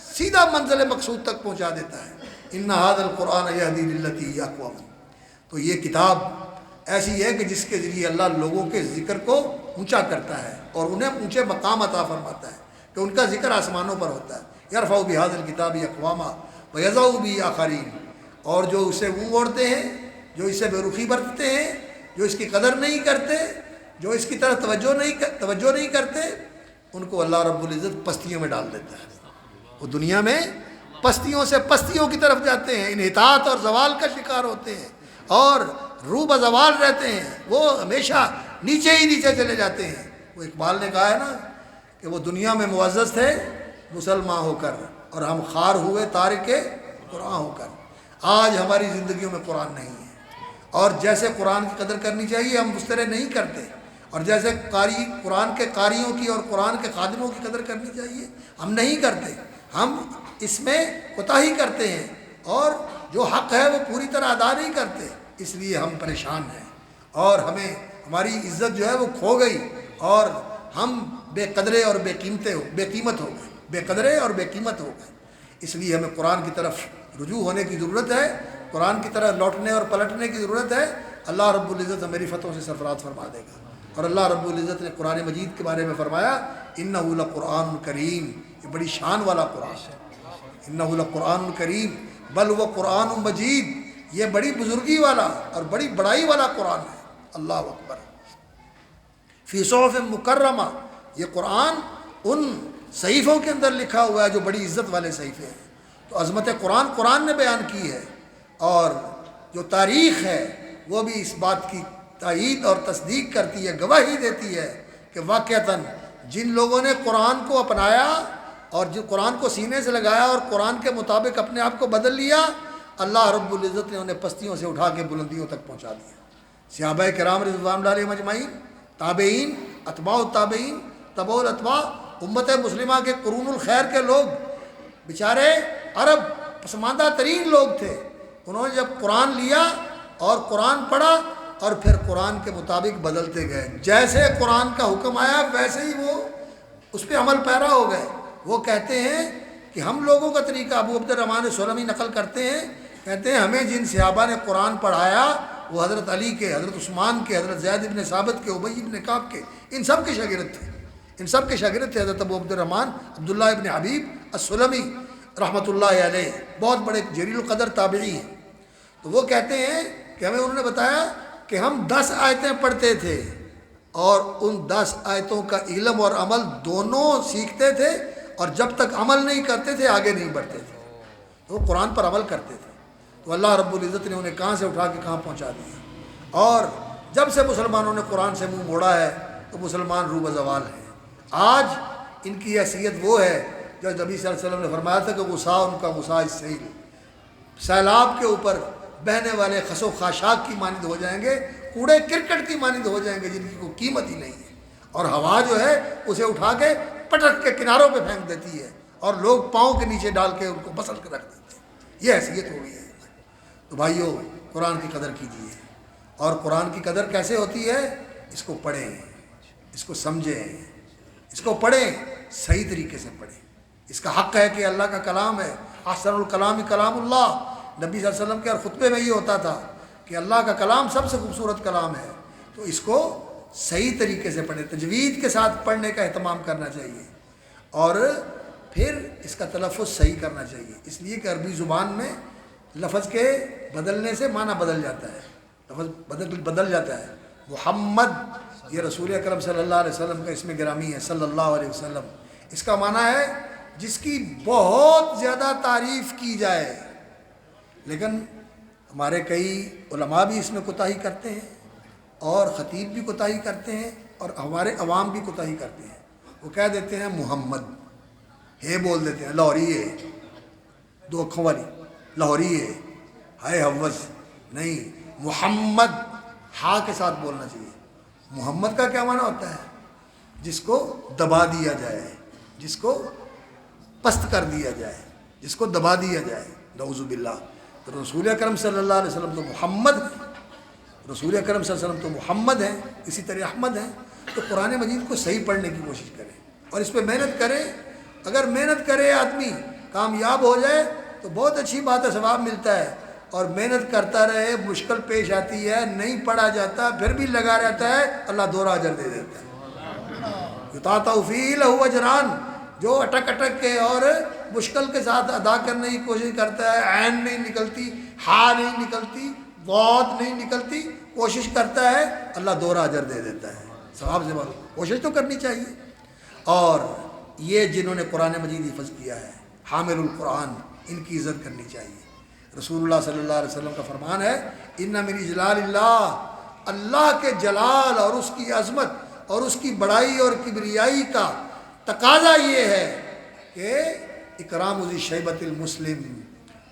سیدھا منزل مقصود تک پہنچا دیتا ہے۔ ان ھذا القرآن یہدی للتی ہی اقوم، تو یہ کتاب ایسی ہے کہ جس کے ذریعے اللہ لوگوں کے ذکر کو اونچا کرتا ہے اور انہیں اونچے مقام عطا فرماتا ہے کہ ان کا ذکر آسمانوں پر ہوتا ہے۔ یرفع بہذا الکتاب اقواما ویضع بہ آخرین، اور جو اسے منہ موڑتے ہیں، جو اسے بے رخی برتتے ہیں، جو اس کی قدر نہیں کرتے، جو اس کی طرف توجہ نہیں کرتے، ان کو اللہ رب العزت پستیوں میں ڈال دیتا ہے۔ وہ دنیا میں پستیوں سے پستیوں کی طرف جاتے ہیں، انحطاط اور زوال کا شکار ہوتے ہیں اور روح بزوال رہتے ہیں، وہ ہمیشہ نیچے ہی نیچے چلے جاتے ہیں۔ وہ اقبال نے کہا ہے نا کہ وہ دنیا میں معزز تھے مسلمان ہو کر، اور ہم خوار ہوئے تارک قرآن ہو کر۔ آج ہماری زندگیوں میں قرآن نہیں ہے، اور جیسے قرآن کی قدر کرنی چاہیے ہم اس طرح نہیں کرتے، اور جیسے قرآن کے قاریوں کی اور قرآن کے خادموں کی قدر کرنی چاہیے ہم نہیں کرتے، ہم اس میں کوتاہی کرتے ہیں اور جو حق ہے وہ پوری طرح ادا نہیں کرتے، اس لیے ہم پریشان ہیں اور ہماری عزت جو ہے وہ کھو گئی اور ہم بے قدرے اور بے قیمت ہو گئے، بے قدرے اور بے قیمت ہو گئے۔ اس لیے ہمیں قرآن کی طرف رجوع ہونے کی ضرورت ہے، قرآن کی طرف لوٹنے اور پلٹنے کی ضرورت ہے۔ اللہ رب العزت میری فتحوں سے سرفراز فرما دے گا۔ اور اللہ رب العزت نے قرآن مجید کے بارے میں فرمایا انہ لقرآن کریم، یہ بڑی شان والا قرآن ہے۔ انہ لقرآن کریم بل وہ قرآن مجید، یہ بڑی بزرگی والا اور بڑی بڑائی والا قرآن ہے۔ اللہ اکبر۔ فی صحف مکرمہ، یہ قرآن ان صحیفوں کے اندر لکھا ہوا ہے جو بڑی عزت والے صحیفے ہیں۔ تو عظمت قرآن نے بیان کی ہے، اور جو تاریخ ہے وہ بھی اس بات کی تائید اور تصدیق کرتی ہے، گواہی دیتی ہے کہ واقعتاً جن لوگوں نے قرآن کو اپنایا اور جو قرآن کو سینے سے لگایا اور قرآن کے مطابق اپنے آپ کو بدل لیا، اللہ رب العزت نے انہیں پستیوں سے اٹھا کے بلندیوں تک پہنچا دیا۔ صحابہ کرام رضوان اللہ علیہم اجمعین، تابعین، اتباع التابعین، تبع الاتباع، امت مسلمہ کے قرون الخیر کے لوگ، بیچارے عرب پسماندہ ترین لوگ تھے، انہوں نے جب قرآن لیا اور قرآن پڑھا اور پھر قرآن کے مطابق بدلتے گئے، جیسے قرآن کا حکم آیا ویسے ہی وہ اس پہ عمل پیرا ہو گئے۔ وہ کہتے ہیں کہ ہم لوگوں کا طریقہ، ابو عبد الرحمن سلمی نقل کرتے ہیں، کہتے ہیں ہمیں جن صحابہ نے قرآن پڑھایا وہ حضرت علی کے، حضرت عثمان کے، حضرت زید بن ثابت کے، ابی بن کعب کے، ان سب کے شاگرد تھے، ان سب کے شاگرد تھے حضرت ابو عبد الرحمن عبداللہ ابن حبیب السلمی رحمۃ اللہ علیہ، بہت بڑے جلیل القدر تابعی ہیں۔ تو وہ کہتے ہیں کہ ہمیں انہوں نے بتایا کہ ہم 10 آیتیں پڑھتے تھے اور ان 10 آیتوں کا علم اور عمل دونوں سیکھتے تھے، اور جب تک عمل نہیں کرتے تھے آگے نہیں بڑھتے تھے۔ وہ قرآن پر عمل کرتے تھے، تو اللہ رب العزت نے انہیں کہاں سے اٹھا کے کہاں پہنچا دیا۔ اور جب سے مسلمانوں نے قرآن سے منہ موڑا ہے تو مسلمان روب زوال ہیں۔ آج ان کی حیثیت وہ ہے جو نبی صلی اللہ علیہ وسلم نے فرمایا تھا کہ غصہ ان کا غصہ السیل، سیلاب کے اوپر بہنے والے خس و خاشاک کی مانند ہو جائیں گے، کوڑے کرکٹ کی مانند ہو جائیں گے جن کی کوئی قیمت ہی نہیں ہے، اور ہوا جو ہے اسے اٹھا کے پٹک کے کناروں پہ پھینک دیتی ہے اور لوگ پاؤں کے نیچے ڈال کے ان کو بسل کے رکھ دیتے ہیں۔ یہ حیثیت ہو گئی ہے۔ تو بھائیو، قرآن کی قدر کیجیے۔ اور قرآن کی قدر کیسے ہوتی ہے؟ اس کو پڑھیں، اس کو سمجھیں، اس کو پڑھیں، صحیح طریقے سے پڑھیں۔ اس کا حق ہے کہ اللہ کا کلام ہے، احسن الکلام کلام اللہ۔ نبی صلی اللہ علیہ وسلم کے ہر خطبے میں یہ ہوتا تھا کہ اللہ کا کلام سب سے خوبصورت کلام ہے، تو اس کو صحیح طریقے سے پڑھیں، تجوید کے ساتھ پڑھنے کا اہتمام کرنا چاہیے، اور پھر اس کا تلفظ صحیح کرنا چاہیے، اس لیے کہ عربی زبان میں لفظ کے بدلنے سے معنی بدل جاتا ہے، لفظ بدل جاتا ہے۔ محمد یہ رسول اکرم صلی اللہ علیہ وسلم کا اسم گرامی ہے، صلی اللہ علیہ وسلم۔ اس کا معنی ہے جس کی بہت زیادہ تعریف کی جائے، لیکن ہمارے کئی علماء بھی اس میں کوتاہی کرتے ہیں، اور خطیب بھی کوتاہی کرتے ہیں، اور ہمارے عوام بھی کوتاہی کرتے ہیں۔ وہ کہہ دیتے ہیں محمد، ہے بول دیتے ہیں، لاہوری ہے، دو اکھوں والی لاہوری ہے، ہائے حوض نہیں، محمد ہا کے ساتھ بولنا چاہیے۔ محمد کا کیا معنی ہوتا ہے؟ جس کو دبا دیا جائے، جس کو پست کر دیا جائے، جس کو دبا دیا جائے، نعوذ باللہ۔ تو رسول اکرم صلی اللہ علیہ وسلم تو محمد ہیں، رسول اکرم صلی اللہ علیہ وسلم تو محمد ہیں، اسی طرح احمد ہیں۔ تو قرآن مجید کو صحیح پڑھنے کی کوشش کریں اور اس پہ محنت کریں۔ اگر محنت کرے آدمی کامیاب ہو جائے تو بہت اچھی بات ہے، ثواب ملتا ہے، اور محنت کرتا رہے، مشکل پیش آتی ہے، نہیں پڑھا جاتا، پھر بھی لگا رہتا ہے، اللہ دوہرا اجر دے دیتا ہے۔ یطاطع فیہ لہ اجران، جو اٹک اٹک کے اور مشکل کے ساتھ ادا کرنے کی کوشش کرتا ہے، عین نہیں نکلتی، ہا نہیں نکلتی، ضاد نہیں نکلتی، کوشش کرتا ہے، اللہ دوہرا اجر دے دیتا ہے۔ ثواب سے بات، کوشش تو کرنی چاہیے۔ اور یہ جنہوں نے قرآن مجید حفظ کیا ہے، حامل القرآن، ان کی عزت کرنی چاہیے۔ رسول اللہ صلی اللہ علیہ وسلم کا فرمان ہے، ان من اجلال اللہ، اللہ کے جلال اور اس کی عظمت اور اس کی بڑائی اور کبریائی کا تقاضا یہ ہے کہ اکرام ذی شیبۃ المسلم،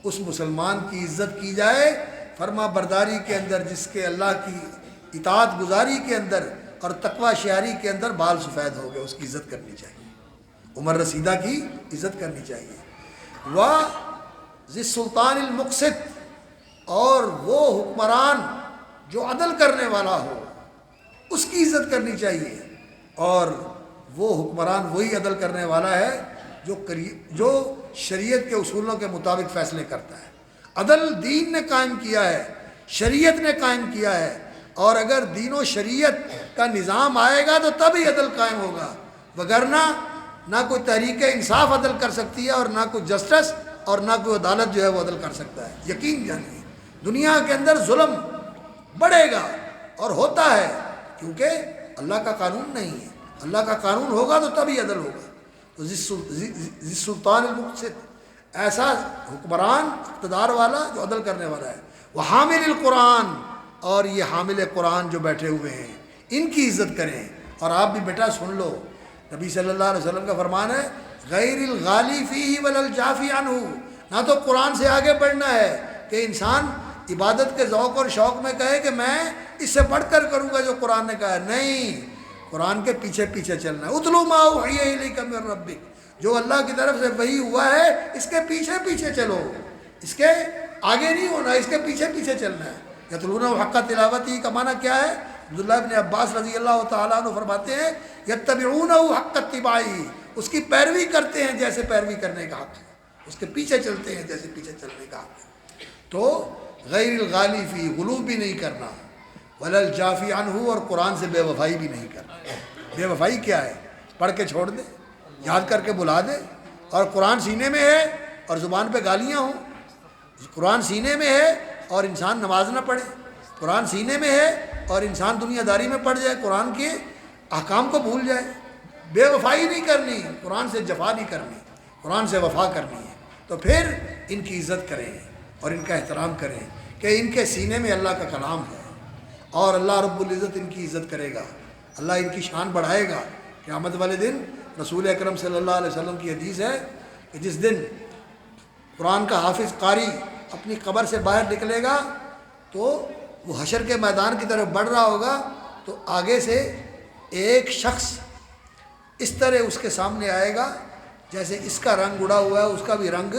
اس مسلمان کی عزت کی جائے فرما برداری کے اندر، جس کے اللہ کی اطاعت گزاری کے اندر اور تقوی شعاری کے اندر بال سفید ہو گئے، اس کی عزت کرنی چاہیے۔ عمر رسیدہ کی عزت کرنی چاہیے۔ ذی السلطان المقسط، اور وہ حکمران جو عدل کرنے والا ہو، اس کی عزت کرنی چاہیے۔ اور وہ حکمران وہی عدل کرنے والا ہے جو شریعت کے اصولوں کے مطابق فیصلے کرتا ہے۔ عدل دین نے قائم کیا ہے، شریعت نے قائم کیا ہے، اور اگر دین و شریعت کا نظام آئے گا تو تب ہی عدل قائم ہوگا، وگرنہ نہ کوئی تحریک انصاف عدل کر سکتی ہے، اور نہ کوئی جسٹس اور نہ کوئی عدالت جو ہے وہ عدل کر سکتا ہے۔ یقین جانیے دنیا کے اندر ظلم بڑھے گا اور ہوتا ہے، کیونکہ اللہ کا قانون نہیں ہے۔ اللہ کا قانون ہوگا تو تبھی عدل ہوگا۔ تو ذی السلطان المقسط، ایسا حکمران اقتدار والا جو عدل کرنے والا ہے۔ وہ حامل القرآن، اور یہ حامل قرآن جو بیٹھے ہوئے ہیں ان کی عزت کریں۔ اور آپ بھی بیٹا سن لو، نبی صلی اللہ علیہ وسلم کا فرمان ہے، غیر الغالی فیہ ولا الجافی عنہ، نہ تو قرآن سے آگے بڑھنا ہے کہ انسان عبادت کے ذوق اور شوق میں کہے کہ میں اس سے بڑھ کر کروں گا جو قرآن نے کہا ہے، نہیں، قرآن کے پیچھے پیچھے چلنا ہے۔ اتلو ما اوحی الیک من ربک، جو اللہ کی طرف سے وحی ہوا ہے اس کے پیچھے پیچھے چلو، اس کے آگے نہیں ہونا، اس کے پیچھے پیچھے چلنا ہے۔ یتلونہ حق تلاوتہ کا معنی کیا ہے؟ عبداللہ ابن عباس رضی اللہ تعالیٰ عنہ فرماتے ہیں، یتبعونہ حق اتباعہ، اس کی پیروی کرتے ہیں جیسے پیروی کرنے کا حق ہے، اس کے پیچھے چلتے ہیں جیسے پیچھے چلنے کا حق ہے۔ تو غیر الغالی فی، غلو بھی نہیں کرنا، ولا الجافی عنہ، اور قرآن سے بے وفائی بھی نہیں کرنا۔ بے وفائی کیا ہے؟ پڑھ کے چھوڑ دے، یاد کر کے بلا دے، اور قرآن سینے میں ہے اور زبان پہ گالیاں ہوں۔ قرآن سینے میں ہے اور انسان نماز نہ پڑھے، قرآن سینے میں ہے اور انسان دنیا داری میں پڑ جائے، قرآن کے احکام کو بھول جائے۔ بے وفائی نہیں کرنی، قرآن سے جفا نہیں کرنی، قرآن سے وفا کرنی ہے۔ تو پھر ان کی عزت کریں، اور ان کا احترام کریں کہ ان کے سینے میں اللہ کا کلام ہے، اور اللہ رب العزت ان کی عزت کرے گا، اللہ ان کی شان بڑھائے گا۔ قیامت والے دن رسول اکرم صلی اللہ علیہ وسلم کی حدیث ہے کہ جس دن قرآن کا حافظ قاری اپنی قبر سے باہر نکلے گا تو وہ حشر کے میدان کی طرف بڑھ رہا ہوگا، تو آگے سے ایک شخص اس طرح اس کے سامنے آئے گا جیسے اس کا رنگ اڑا ہوا ہے اس کا بھی رنگ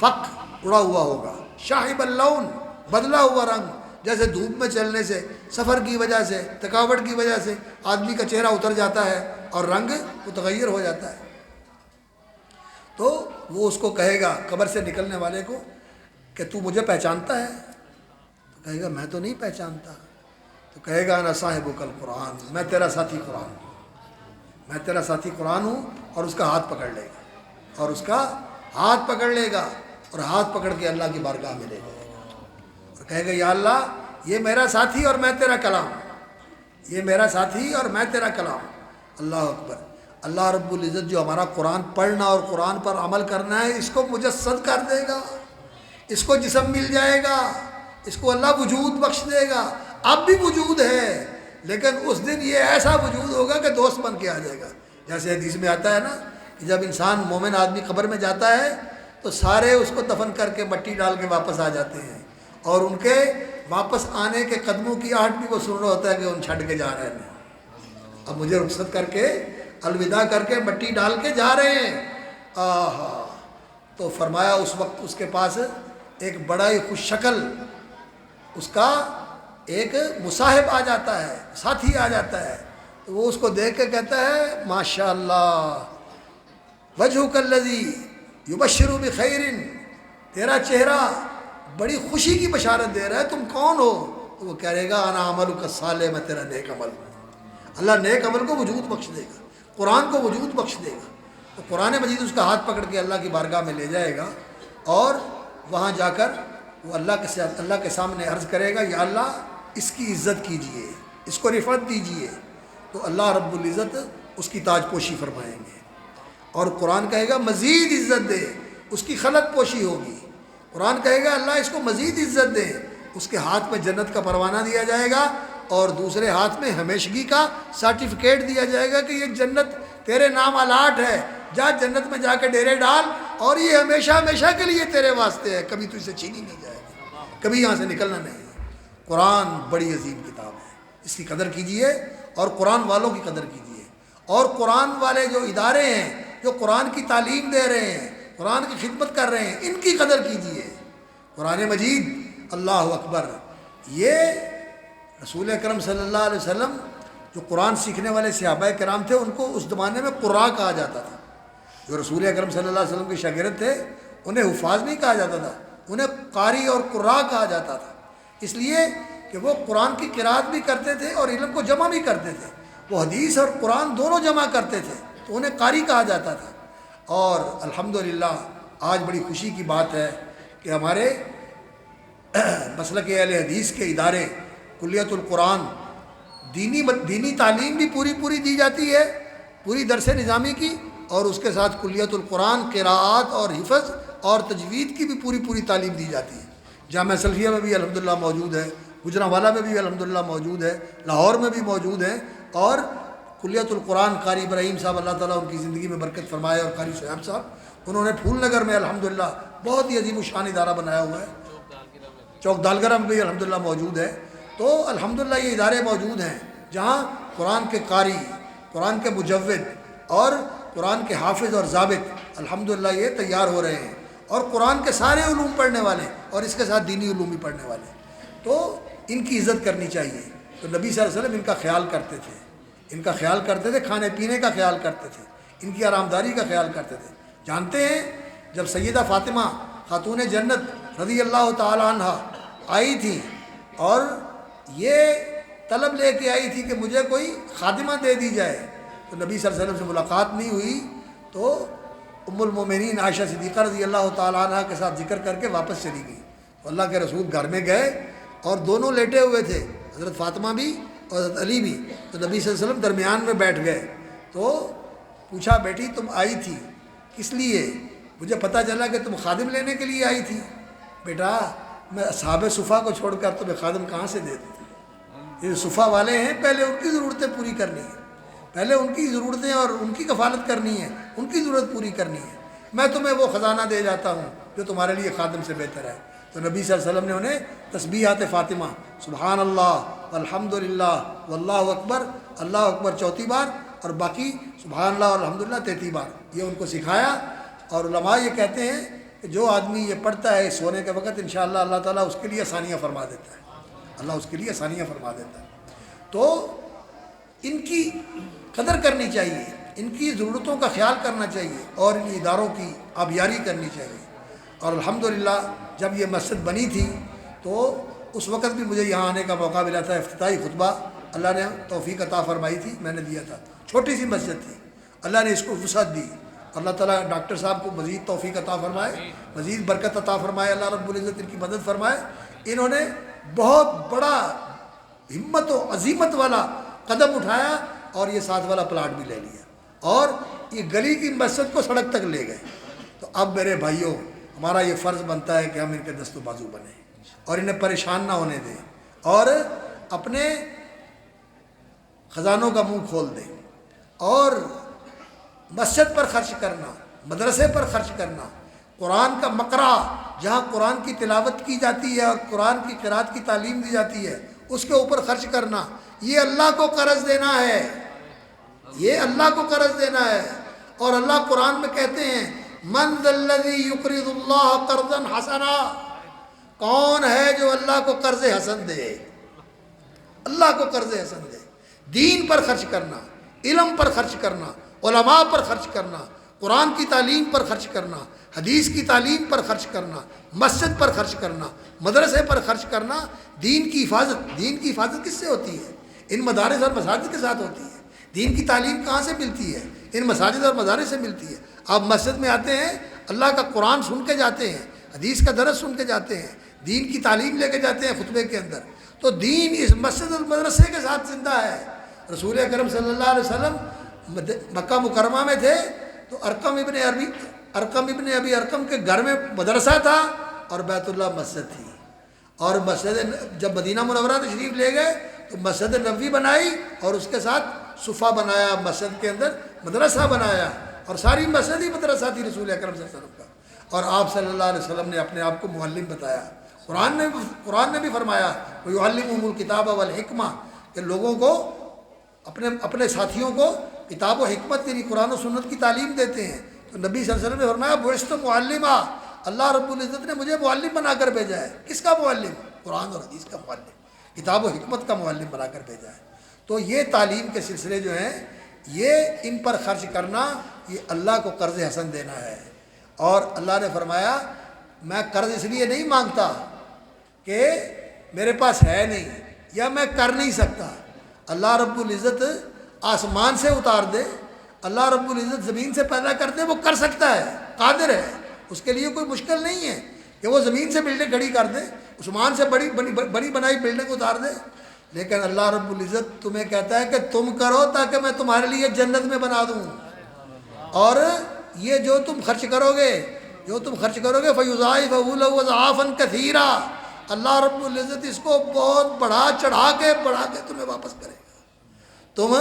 فق اڑا ہوا ہوگا، شاہب اللون، بدلا ہوا رنگ، جیسے دھوپ میں چلنے سے، سفر کی وجہ سے، تھکاوٹ کی وجہ سے آدمی کا چہرہ اتر جاتا ہے اور رنگ متغیر ہو جاتا ہے۔ تو وہ اس کو کہے گا قبر سے نکلنے والے کو کہ تو مجھے پہچانتا ہے؟ تو کہے گا میں تو نہیں پہچانتا۔ تو کہے گا انا صاحبک القرآن، میں تیرا ساتھی قرآن ہوں، میں تیرا ساتھی قرآن ہوں، اور اس کا ہاتھ پکڑ لے گا، اور اس کا ہاتھ پکڑ لے گا، اور ہاتھ پکڑ کے اللہ کی بارگاہ میں لے جائے گا، اور کہے گا یا اللہ یہ میرا ساتھی اور میں تیرا کلام، یہ میرا ساتھی اور میں تیرا کلام۔ اللہ اکبر۔ اللہ رب العزت جو ہمارا قرآن پڑھنا اور قرآن پر عمل کرنا ہے اس کو مجسد کر دے گا، اس کو جسم مل جائے گا، اس کو اللہ وجود بخش دے گا۔ اب بھی وجود ہے لیکن اس دن یہ ایسا وجود ہوگا کہ دوست بن کے آ جائے گا۔ جیسے حدیث میں آتا ہے نا کہ جب انسان مومن آدمی قبر میں جاتا ہے تو سارے اس کو دفن کر کے مٹی ڈال کے واپس آ جاتے ہیں، اور ان کے واپس آنے کے قدموں کی آہٹ بھی وہ سن رہا ہوتا ہے کہ ان چھٹ کے جا رہے ہیں، اب مجھے رخصت کر کے الوداع کر کے مٹی ڈال کے جا رہے ہیں۔ آہا، تو فرمایا اس وقت اس کے پاس ایک بڑا ہی خوش شکل اس کا ایک مصاحب آ جاتا ہے، ساتھی آ جاتا ہے، تو وہ اس کو دیکھ کے کہتا ہے ماشاء اللہ وجہک الذی یبشر بخیر، تیرا چہرہ بڑی خوشی کی بشارت دے رہا ہے، تم کون ہو؟ تو وہ کہہ رہے گا انا عملک الصالح، میں تیرا نیک عمل ہوں۔ اللہ نیک عمل کو وجود بخش دے گا، قرآن کو وجود بخش دے گا۔ تو قرآن مجید اس کا ہاتھ پکڑ کے اللہ کی بارگاہ میں لے جائے گا، اور وہاں جا کر وہ اللہ کے سامنے عرض کرے گا یا اللہ اس کی عزت کیجئے، اس کو رفعت دیجئے، تو اللہ رب العزت اس کی تاج پوشی فرمائیں گے، اور قرآن کہے گا مزید عزت دے، اس کی خلق پوشی ہوگی۔ قرآن کہے گا اللہ اس کو مزید عزت دے، اس کے ہاتھ میں جنت کا پروانہ دیا جائے گا، اور دوسرے ہاتھ میں ہمیشگی کا سرٹیفکیٹ دیا جائے گا کہ یہ جنت تیرے نام الاٹ ہے، جا جنت میں جا کے ڈیرے ڈال، اور یہ ہمیشہ ہمیشہ کے لیے تیرے واسطے ہے، کبھی تو اسے چھینی نہیں جائے گا، کبھی یہاں سے نکلنا نہیں ہے۔ قرآن بڑی عظیم کتاب ہے، اس کی قدر کیجئے، اور قرآن والوں کی قدر کیجئے، اور قرآن والے جو ادارے ہیں جو قرآن کی تعلیم دے رہے ہیں، قرآن کی خدمت کر رہے ہیں، ان کی قدر کیجئے۔ قرآن مجید، اللہ اکبر، یہ رسول اکرم صلی اللہ علیہ وسلم جو قرآن سیکھنے والے صحابہ کرام تھے ان کو اس زمانے میں قراء کہا جاتا تھا۔ جو رسول اکرم صلی اللہ علیہ وسلم کے شاگرد تھے انہیں حفاظ نہیں کہا جاتا تھا، انہیں قاری اور قراء کہا جاتا تھا، اس لیے کہ وہ قرآن کی قراءت بھی کرتے تھے اور علم کو جمع بھی کرتے تھے، وہ حدیث اور قرآن دونوں جمع کرتے تھے، تو انہیں قاری کہا جاتا تھا۔ اور الحمدللہ آج بڑی خوشی کی بات ہے کہ ہمارے مسلک اہل حدیث کے ادارے کلیت القرآن، دینی تعلیم بھی پوری دی جاتی ہے، پوری درس نظامی کی، اور اس کے ساتھ کلیت القرآن قراءات اور حفظ اور تجوید کی بھی پوری تعلیم دی جاتی ہے۔ جامعہ سلفیہ میں بھی الحمدللہ موجود ہے، گجرانوالہ میں بھی الحمدللہ موجود ہے، لاہور میں بھی موجود ہے، اور کلیت القرآن قاری ابراہیم صاحب اللہ تعالیٰ ان کی زندگی میں برکت فرمائے، اور قاری شعیب صاحب انہوں نے پھول نگر میں الحمدللہ بہت ہی عظیم الشان ادارہ بنایا ہوا ہے، چوک دالگرہ میں بھی الحمدللہ موجود ہے۔ تو الحمدللہ یہ ادارے موجود ہیں جہاں قرآن کے قاری، قرآن کے مجود اور قرآن کے حافظ اور ضابط الحمدللہ یہ تیار ہو رہے ہیں، اور قرآن کے سارے علوم پڑھنے والے اور اس کے ساتھ دینی علوم بھی پڑھنے والے، تو ان کی عزت کرنی چاہیے۔ تو نبی صلی اللہ علیہ وسلم ان کا خیال کرتے تھے، ان کا خیال کرتے تھے، کھانے پینے کا خیال کرتے تھے، ان کی آرامداری کا خیال کرتے تھے۔ جانتے ہیں جب سیدہ فاطمہ خاتون جنت رضی اللہ تعالی عنہ آئی تھی اور یہ طلب لے کے آئی تھی کہ مجھے کوئی خادمہ دے دی جائے، تو نبی صلی اللہ علیہ وسلم سے ملاقات نہیں ہوئی، تو ام المومنین عائشہ صدیقہ رضی اللہ تعالی عنہ کے ساتھ ذکر کر کے واپس چلی گئی۔ تو اللہ کے رسول گھر میں گئے اور دونوں لیٹے ہوئے تھے، حضرت فاطمہ بھی اور حضرت علی بھی، تو نبی صلی اللہ علیہ وسلم درمیان میں بیٹھ گئے، تو پوچھا بیٹی تم آئی تھی کس لیے؟ مجھے پتہ چلا کہ تم خادم لینے کے لیے آئی تھی۔ بیٹا میں اصحاب صفا کو چھوڑ کر تمہیں خادم کہاں سے دے دوں؟ یہ صفا والے ہیں، پہلے ان کی ضرورتیں پوری کرنی ہیں، پہلے ان کی ضرورتیں اور ان کی کفالت کرنی ہے، ان کی ضرورت پوری کرنی ہے، میں تمہیں وہ خزانہ دے جاتا ہوں جو تمہارے لیے خادم سے بہتر ہے۔ تو نبی صلی اللہ علیہ وسلم نے انہیں تسبیحات فاطمہ، سبحان اللہ الحمد للہ واللہ اکبر، اللہ اکبر 34 بار اور باقی سبحان اللہ اور الحمد للہ 33 بار، یہ ان کو سکھایا۔ اور علماء یہ کہتے ہیں کہ جو آدمی یہ پڑھتا ہے سونے کے وقت انشاءاللہ اللہ تعالیٰ اس کے لیے آسانیاں فرما دیتا ہے، اللہ اس کے لیے آسانیاں فرما دیتا ہے۔ تو ان کی قدر کرنی چاہیے، ان کی ضرورتوں کا خیال کرنا چاہیے اور ان اداروں کی آبیاری کرنی چاہیے۔ اور الحمدللہ جب یہ مسجد بنی تھی تو اس وقت بھی مجھے یہاں آنے کا موقع ملا تھا، افتتاحی خطبہ اللہ نے توفیق عطا فرمائی تھی، میں نے دیا تھا، چھوٹی سی مسجد تھی، اللہ نے اس کو وسعت دی۔ اللہ تعالیٰ ڈاکٹر صاحب کو مزید توفیق عطا فرمائے، مزید برکت عطا فرمائے، اللہ رب العزت ان کی مدد فرمائے۔ انہوں نے بہت بڑا ہمت و عزیمت والا قدم اٹھایا اور یہ ساتھ والا پلاٹ بھی لے لیا اور یہ گلی کی مسجد کو سڑک تک لے گئے۔ تو اب میرے بھائیوں ہمارا یہ فرض بنتا ہے کہ ہم ان کے دست و بازو بنیں اور انہیں پریشان نہ ہونے دیں اور اپنے خزانوں کا منہ کھول دیں اور مسجد پر خرچ کرنا، مدرسے پر خرچ کرنا، قرآن کا مقرأ جہاں قرآن کی تلاوت کی جاتی ہے اور قرآن کی قرأت کی تعلیم دی جاتی ہے اس کے اوپر خرچ کرنا، یہ اللہ کو قرض دینا ہے، یہ اللہ کو قرض دینا ہے۔ اور اللہ قرآن میں کہتے ہیں من ذا الذی یقرض اللہ قرضا حسنا، کون ہے جو اللہ کو قرض حسن دے، اللہ کو قرض حسن دے۔ دین پر خرچ کرنا، علم پر خرچ کرنا، علماء پر خرچ کرنا، قرآن کی تعلیم پر خرچ کرنا، حدیث کی تعلیم پر خرچ کرنا، مسجد پر خرچ کرنا، مدرسے پر خرچ کرنا، دین کی حفاظت۔ دین کی حفاظت کس سے ہوتی ہے؟ ان مدارس اور مساجد کے ساتھ ہوتی ہے۔ دین کی تعلیم کہاں سے ملتی ہے؟ ان مساجد اور مدارس سے ملتی ہے۔ آپ مسجد میں آتے ہیں، اللہ کا قرآن سن کے جاتے ہیں، حدیث کا درس سن کے جاتے ہیں، دین کی تعلیم لے کے جاتے ہیں خطبے کے اندر، تو دین اس مسجد اور مدرسے کے ساتھ زندہ ہے۔ رسول اکرم صلی اللہ علیہ وسلم مکہ مکرمہ میں تھے تو ارقم ابن ابی ارقم کے گھر میں مدرسہ تھا اور بیت اللہ مسجد تھی، اور مسجد جب مدینہ منورہ تشریف لے گئے تو مسجد نبوی بنائی اور اس کے ساتھ صفہ بنایا، مسجد کے اندر مدرسہ بنایا، اور ساری مسجد ہی مدرسہ تھی رسول اکرم صلی اللہ علیہ وسلم کا۔ اور آپ صلی اللہ علیہ وسلم نے اپنے آپ کو معلم بتایا۔ قرآن نے بھی فرمایا وَيُعَلِّمُهُمُ الْكِتَابَ وَالْحِكْمَةَ کہ لوگوں کو اپنے ساتھیوں کو کتاب و حکمت یعنی قرآن و سنت کی تعلیم دیتے ہیں۔ تو نبی صلی اللہ علیہ وسلم نے فرمایا بُعِثْتُ مُعَلِّمًا، اللہ رب العزت نے مجھے معلم بنا کر بھیجا ہے۔ کس کا معلم؟ قرآن اور حدیث کا معلم، کتاب و حکمت کا معلم بنا کر بھیجا ہے۔ تو یہ تعلیم کے سلسلے جو ہیں یہ ان پر خرچ کرنا یہ اللہ کو قرض حسن دینا ہے۔ اور اللہ نے فرمایا میں قرض اس لیے نہیں مانگتا کہ میرے پاس ہے نہیں یا میں کر نہیں سکتا۔ اللہ رب العزت آسمان سے اتار دے، اللہ رب العزت زمین سے پیدا کر دے، وہ کر سکتا ہے، قادر ہے، اس کے لیے کوئی مشکل نہیں ہے کہ وہ زمین سے بلڈنگ کھڑی کر دے، عثمان سے بڑی بنائی بلڈنگ اتار دے۔ لیکن اللہ رب العزت تمہیں کہتا ہے کہ تم کرو تاکہ میں تمہارے لیے جنت میں بنا دوں، اور یہ جو تم خرچ کرو گے فَيُضَاعِفَهُ لَهُ أَضْعَافًا كَثِيرًا، اللہ رب العزت اس کو بہت بڑھا کے تمہیں واپس کرے گا۔ تم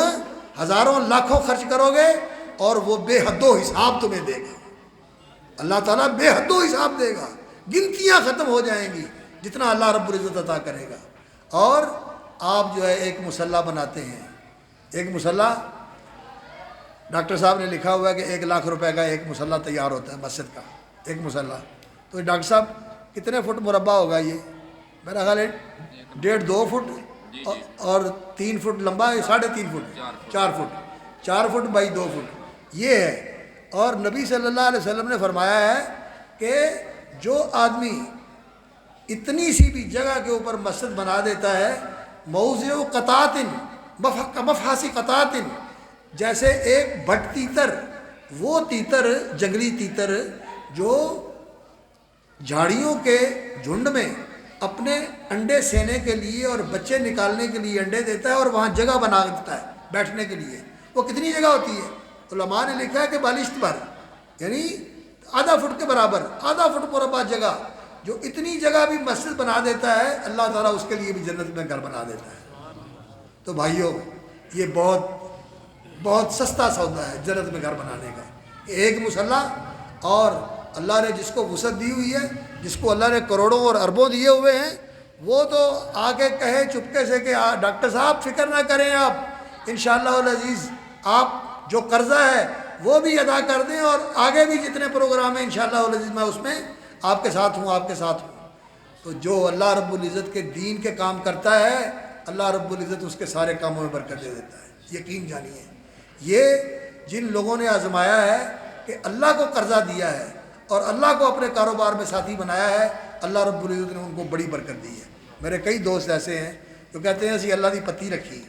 ہزاروں لاکھوں خرچ کرو گے اور وہ بے حد و حساب تمہیں دے گا، اللہ تعالیٰ بے حد و حساب دے گا، گنتیاں ختم ہو جائیں گی جتنا اللہ رب العزت عطا کرے گا۔ اور آپ جو ہے ایک مصلی بناتے ہیں، ایک مصلی ڈاکٹر صاحب نے لکھا ہوا ہے کہ 1 لاکھ روپے کا ایک مصلی تیار ہوتا ہے مسجد کا، ایک مصلی۔ تو ڈاکٹر صاحب کتنے فٹ مربع ہوگا یہ؟ میرا خیال ہے 1.5-2 فٹ اور 3 فٹ لمبا، 3.5 فٹ، 4 فٹ بائی 2 فٹ یہ ہے۔ اور نبی صلی اللہ علیہ وسلم نے فرمایا ہے کہ جو آدمی اتنی سی بھی جگہ کے اوپر مسجد بنا دیتا ہے، موضع قطعۃ مفحص قطعۃ، جیسے ایک بھٹ تیتر، وہ تیتر جنگلی تیتر جو جھاڑیوں کے جھنڈ میں اپنے انڈے سینے کے لیے اور بچے نکالنے کے لیے انڈے دیتا ہے اور وہاں جگہ بنا دیتا ہے بیٹھنے کے لیے، وہ کتنی جگہ ہوتی ہے؟ علماء نے لکھا ہے کہ بالشت پر، یعنی آدھا فٹ کے برابر، آدھا فٹ مربع جگہ جو اتنی جگہ بھی مسجد بنا دیتا ہے اللہ تعالیٰ اس کے لیے بھی جنت میں گھر بنا دیتا ہے۔ تو بھائیوں یہ بہت بہت سستا سودا ہے جنت میں گھر بنانے کا۔ ایک مصلح، اور اللہ نے جس کو وسعت دی ہوئی ہے، جس کو اللہ نے کروڑوں اور اربوں دیے ہوئے ہیں، وہ تو آ کے کہے چپکے سے کہ ڈاکٹر صاحب فکر نہ کریں، آپ انشاءاللہ العزیز آپ جو قرضہ ہے وہ بھی ادا کر دیں، اور آگے بھی جتنے پروگرام ہیں انشاءاللہ العزیز میں اس میں آپ کے ساتھ ہوں، آپ کے ساتھ ہوں۔ تو جو اللہ رب العزت کے دین کے کام کرتا ہے اللہ رب العزت اس کے سارے کاموں میں برکت دے دیتا ہے، یقین جانیے۔ یہ جن لوگوں نے آزمایا ہے کہ اللہ کو قرضہ دیا ہے اور اللہ کو اپنے کاروبار میں ساتھی بنایا ہے، اللہ رب العزت نے ان کو بڑی برکت دی ہے۔ میرے کئی دوست ایسے ہیں جو کہتے ہیں اسی اللہ دی پتی رکھی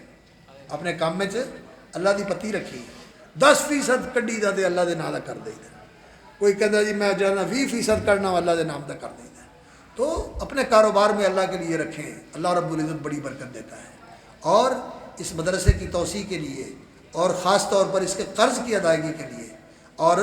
اپنے کام میں اللہ دی پتی رکھی 10% کڈی دا تے اللہ دے نام دا کر دے دا، کوئی کہتا جی میں جانا 20% کرنا اللہ دے نام دا کر دے دا۔ تو اپنے کاروبار میں اللہ کے لیے رکھیں، اللہ رب العزت بڑی برکت دیتا ہے۔ اور اس مدرسے کی توسیع کے لیے، اور خاص طور پر اس کے قرض کی ادائیگی کے لیے، اور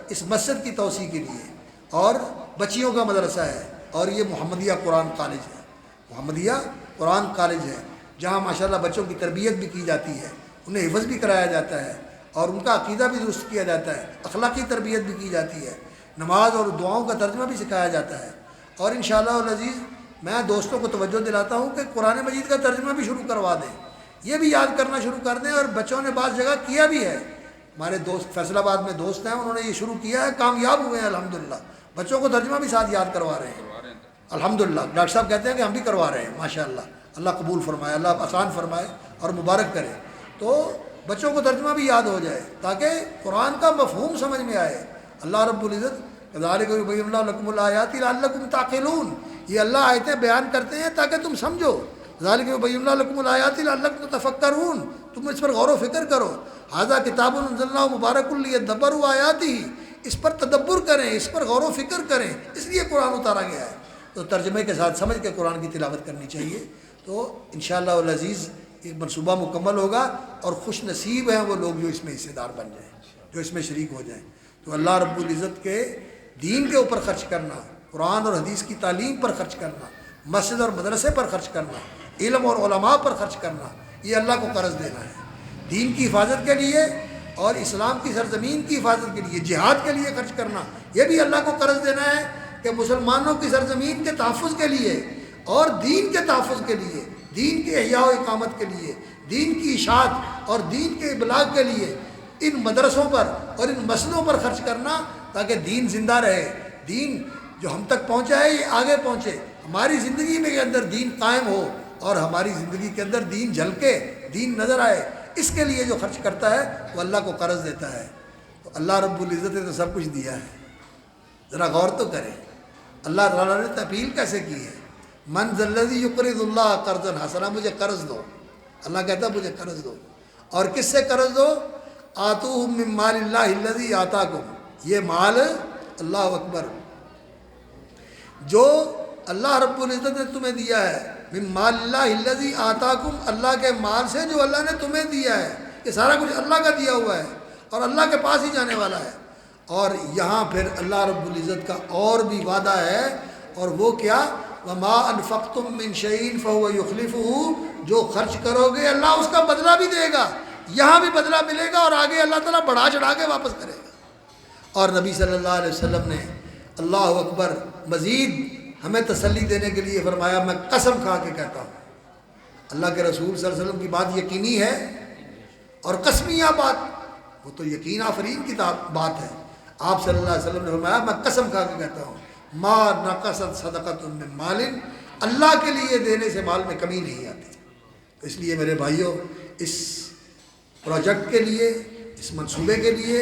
اس مسجد کی توسیع کے لیے، اور بچیوں کا مدرسہ ہے، اور یہ محمدیہ قرآن کالج ہے، محمدیہ قرآن کالج ہے جہاں ماشاءاللہ بچوں کی تربیت بھی کی جاتی ہے، انہیں حفظ بھی کرایا جاتا ہے، اور ان کا عقیدہ بھی درست کیا جاتا ہے، اخلاقی تربیت بھی کی جاتی ہے، نماز اور دعاؤں کا ترجمہ بھی سکھایا جاتا ہے۔ اور انشاءاللہ العزیز میں دوستوں کو توجہ دلاتا ہوں کہ قرآن مجید کا ترجمہ بھی شروع کروا دیں، یہ بھی یاد کرنا شروع کر دیں، اور بچوں نے بعض جگہ کیا بھی ہے۔ ہمارے دوست فیصل آباد میں دوست ہیں، انہوں نے یہ شروع کیا ہے، کامیاب ہوئے ہیں الحمدللہ، بچوں کو ترجمہ بھی ساتھ یاد کروا رہے ہیں الحمدللہ۔ ڈاکٹر صاحب کہتے ہیں کہ ہم بھی کروا رہے ہیں، ماشاءاللہ، اللہ قبول فرمائے، اللہ آسان فرمائے اور مبارک کرے۔ تو بچوں کو ترجمہ بھی یاد ہو جائے تاکہ قرآن کا مفہوم سمجھ میں آئے۔ اللہ رب العزت کذالک یبین اللہ لکم الآیات لعلکم تعقلون، یہ اللہ آیتیں بیان کرتے ہیں تاکہ تم سمجھو۔ ذالک یبین اللہ لکم الآیات لعلکم تتفکرون، تم اس پر غور و فکر کرو۔ ھذا کتاب انزلناہ مبارک لیدبروا آیاتہ، اس پر تدبر کریں، اس پر غور و فکر کریں، اس لیے قرآن اتارا گیا ہے۔ تو ترجمے کے ساتھ سمجھ کے قرآن کی تلاوت کرنی چاہیے۔ تو انشاءاللہ العزیز ایک منصوبہ مکمل ہوگا، اور خوش نصیب ہیں وہ لوگ جو اس میں حصے دار بن جائیں، جو اس میں شریک ہو جائیں۔ تو اللہ رب العزت کے دین کے اوپر خرچ کرنا، قرآن اور حدیث کی تعلیم پر خرچ کرنا، مسجد اور مدرسے پر خرچ کرنا، علم اور علماء پر خرچ کرنا، یہ اللہ کو قرض دینا ہے۔ دین کی حفاظت کے لیے اور اسلام کی سرزمین کی حفاظت کے لیے، جہاد کے لیے خرچ کرنا، یہ بھی اللہ کو قرض دینا ہے کہ مسلمانوں کی سرزمین کے تحفظ کے لیے اور دین کے تحفظ کے لیے، دین کے احیاء و اقامت کے لیے، دین کی اشاعت اور دین کے ابلاغ کے لیے ان مدرسوں پر اور ان مسجدوں پر خرچ کرنا، تاکہ دین زندہ رہے، دین جو ہم تک پہنچا ہے یہ آگے پہنچے، ہماری زندگی میں کے اندر دین قائم ہو، اور ہماری زندگی کے اندر دین جھلکے، دین نظر آئے۔ اس کے لیے جو خرچ کرتا ہے وہ اللہ کو قرض دیتا ہے۔ تو اللہ رب العزت نے تو سب کچھ دیا ہے، ذرا غور تو کریں۔ اللہ تعالیٰ نے اپیل کیسے کی ہے، من ذا الذی یقرض اللہ قرضا حسنا، مجھے قرض دو۔ اللہ کہتا ہے مجھے قرض دو، اور کس سے قرض دو؟ آتوہم من مال اللہ الذی آتاکم، یہ مال، اللہ اکبر، جو اللہ رب العزت نے تمہیں دیا ہے، من مال اللہ الذی آتاکم، اللہ کے مال سے جو اللہ نے تمہیں دیا ہے، یہ سارا کچھ اللہ کا دیا ہوا ہے اور اللہ کے پاس ہی جانے والا ہے۔ اور یہاں پھر اللہ رب العزت کا اور بھی وعدہ ہے، اور وہ کیا؟ وما انفقتم من شیء فهو یخلفہ، جو خرچ کرو گے اللہ اس کا بدلہ بھی دے گا، یہاں بھی بدلہ ملے گا، اور آگے اللہ تعالیٰ بڑھا چڑھا کے واپس کرے گا۔ اور نبی صلی اللہ علیہ وسلم نے اللہ اکبر مزید ہمیں تسلی دینے کے لیے فرمایا، میں قسم کھا کے کہتا ہوں، اللہ کے رسول صلی اللہ علیہ وسلم کی بات یقینی ہے، اور قسمیہ بات وہ تو یقین آفرین کی بات ہے۔ آپ صلی اللہ علیہ وسلم نے فرمایا، میں قسم کھا کے کہتا ہوں، ما نقصت صدقۃ من مال، اللہ کے لیے دینے سے مال میں کمی نہیں آتی۔ اس لیے میرے بھائیوں، اس پروجیکٹ کے لیے، اس منصوبے کے لیے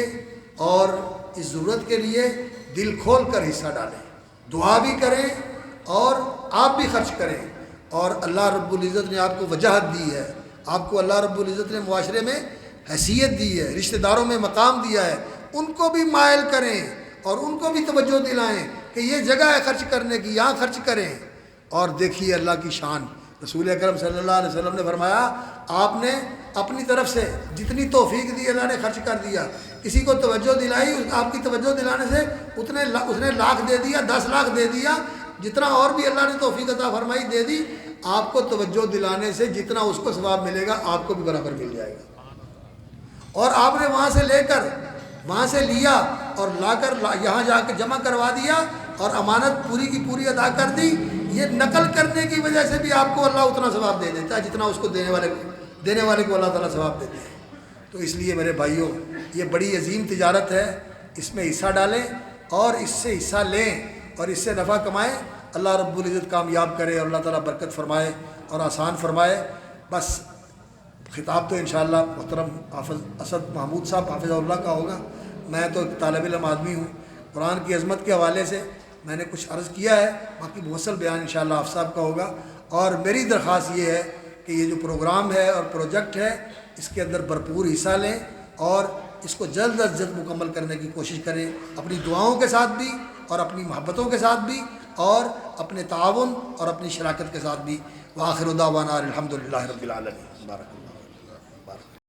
اور اس ضرورت کے لیے دل کھول کر حصہ ڈالیں، دعا بھی کریں اور آپ بھی خرچ کریں۔ اور اللہ رب العزت نے آپ کو وجاہت دی ہے، آپ کو اللہ رب العزت نے معاشرے میں حیثیت دی ہے، رشتہ داروں میں مقام دیا ہے، ان کو بھی مائل کریں اور ان کو بھی توجہ دلائیں کہ یہ جگہ ہے خرچ کرنے کی، یہاں خرچ کریں۔ اور دیکھیے اللہ کی شان، رسول اکرم صلی اللہ علیہ وسلم نے فرمایا، آپ نے اپنی طرف سے جتنی توفیق دی اللہ نے خرچ کر دیا، کسی کو توجہ دلائی، آپ کی توجہ دلانے سے اس نے 1,00,000 دے دیا، 10 لاکھ دے دیا، جتنا اور بھی اللہ نے توفیق عطا فرمائی دے دی، آپ کو توجہ دلانے سے جتنا اس کو ثواب ملے گا آپ کو بھی برابر مل جائے گا۔ اور آپ نے وہاں سے لے کر وہاں سے لیا اور لا کر یہاں جا کے جمع کروا دیا اور امانت پوری کی پوری ادا کر دی، یہ نقل کرنے کی وجہ سے بھی آپ کو اللہ اتنا ثواب دے دیتا ہے جتنا اس کو دینے والے کو اللہ تعالیٰ ثواب دیتے ہیں۔ تو اس لیے میرے بھائیوں، یہ بڑی عظیم تجارت ہے، اس میں حصہ ڈالیں اور اس سے حصہ لیں اور اس سے نفع کمائیں۔ اللہ رب العزت کامیاب کرے اور اللہ تعالیٰ برکت فرمائے اور آسان فرمائے۔ بس خطاب تو انشاءاللہ محترم حافظ اسد محمود صاحب حافظ اللہ کا ہوگا، میں تو ایک طالب علم آدمی ہوں۔ قرآن کی عظمت کے حوالے سے میں نے کچھ عرض کیا ہے، باقی مفصل بیان انشاءاللہ آپ صاحب کا ہوگا۔ اور میری درخواست یہ ہے کہ یہ جو پروگرام ہے اور پروجیکٹ ہے اس کے اندر بھرپور حصہ لیں اور اس کو جلد از جلد مکمل کرنے کی کوشش کریں، اپنی دعاؤں کے ساتھ بھی اور اپنی محبتوں کے ساتھ بھی اور اپنے تعاون اور اپنی شراکت کے ساتھ بھی۔ وآخر دعوانا الحمدللہ رب العالمین۔ بارک اللہ۔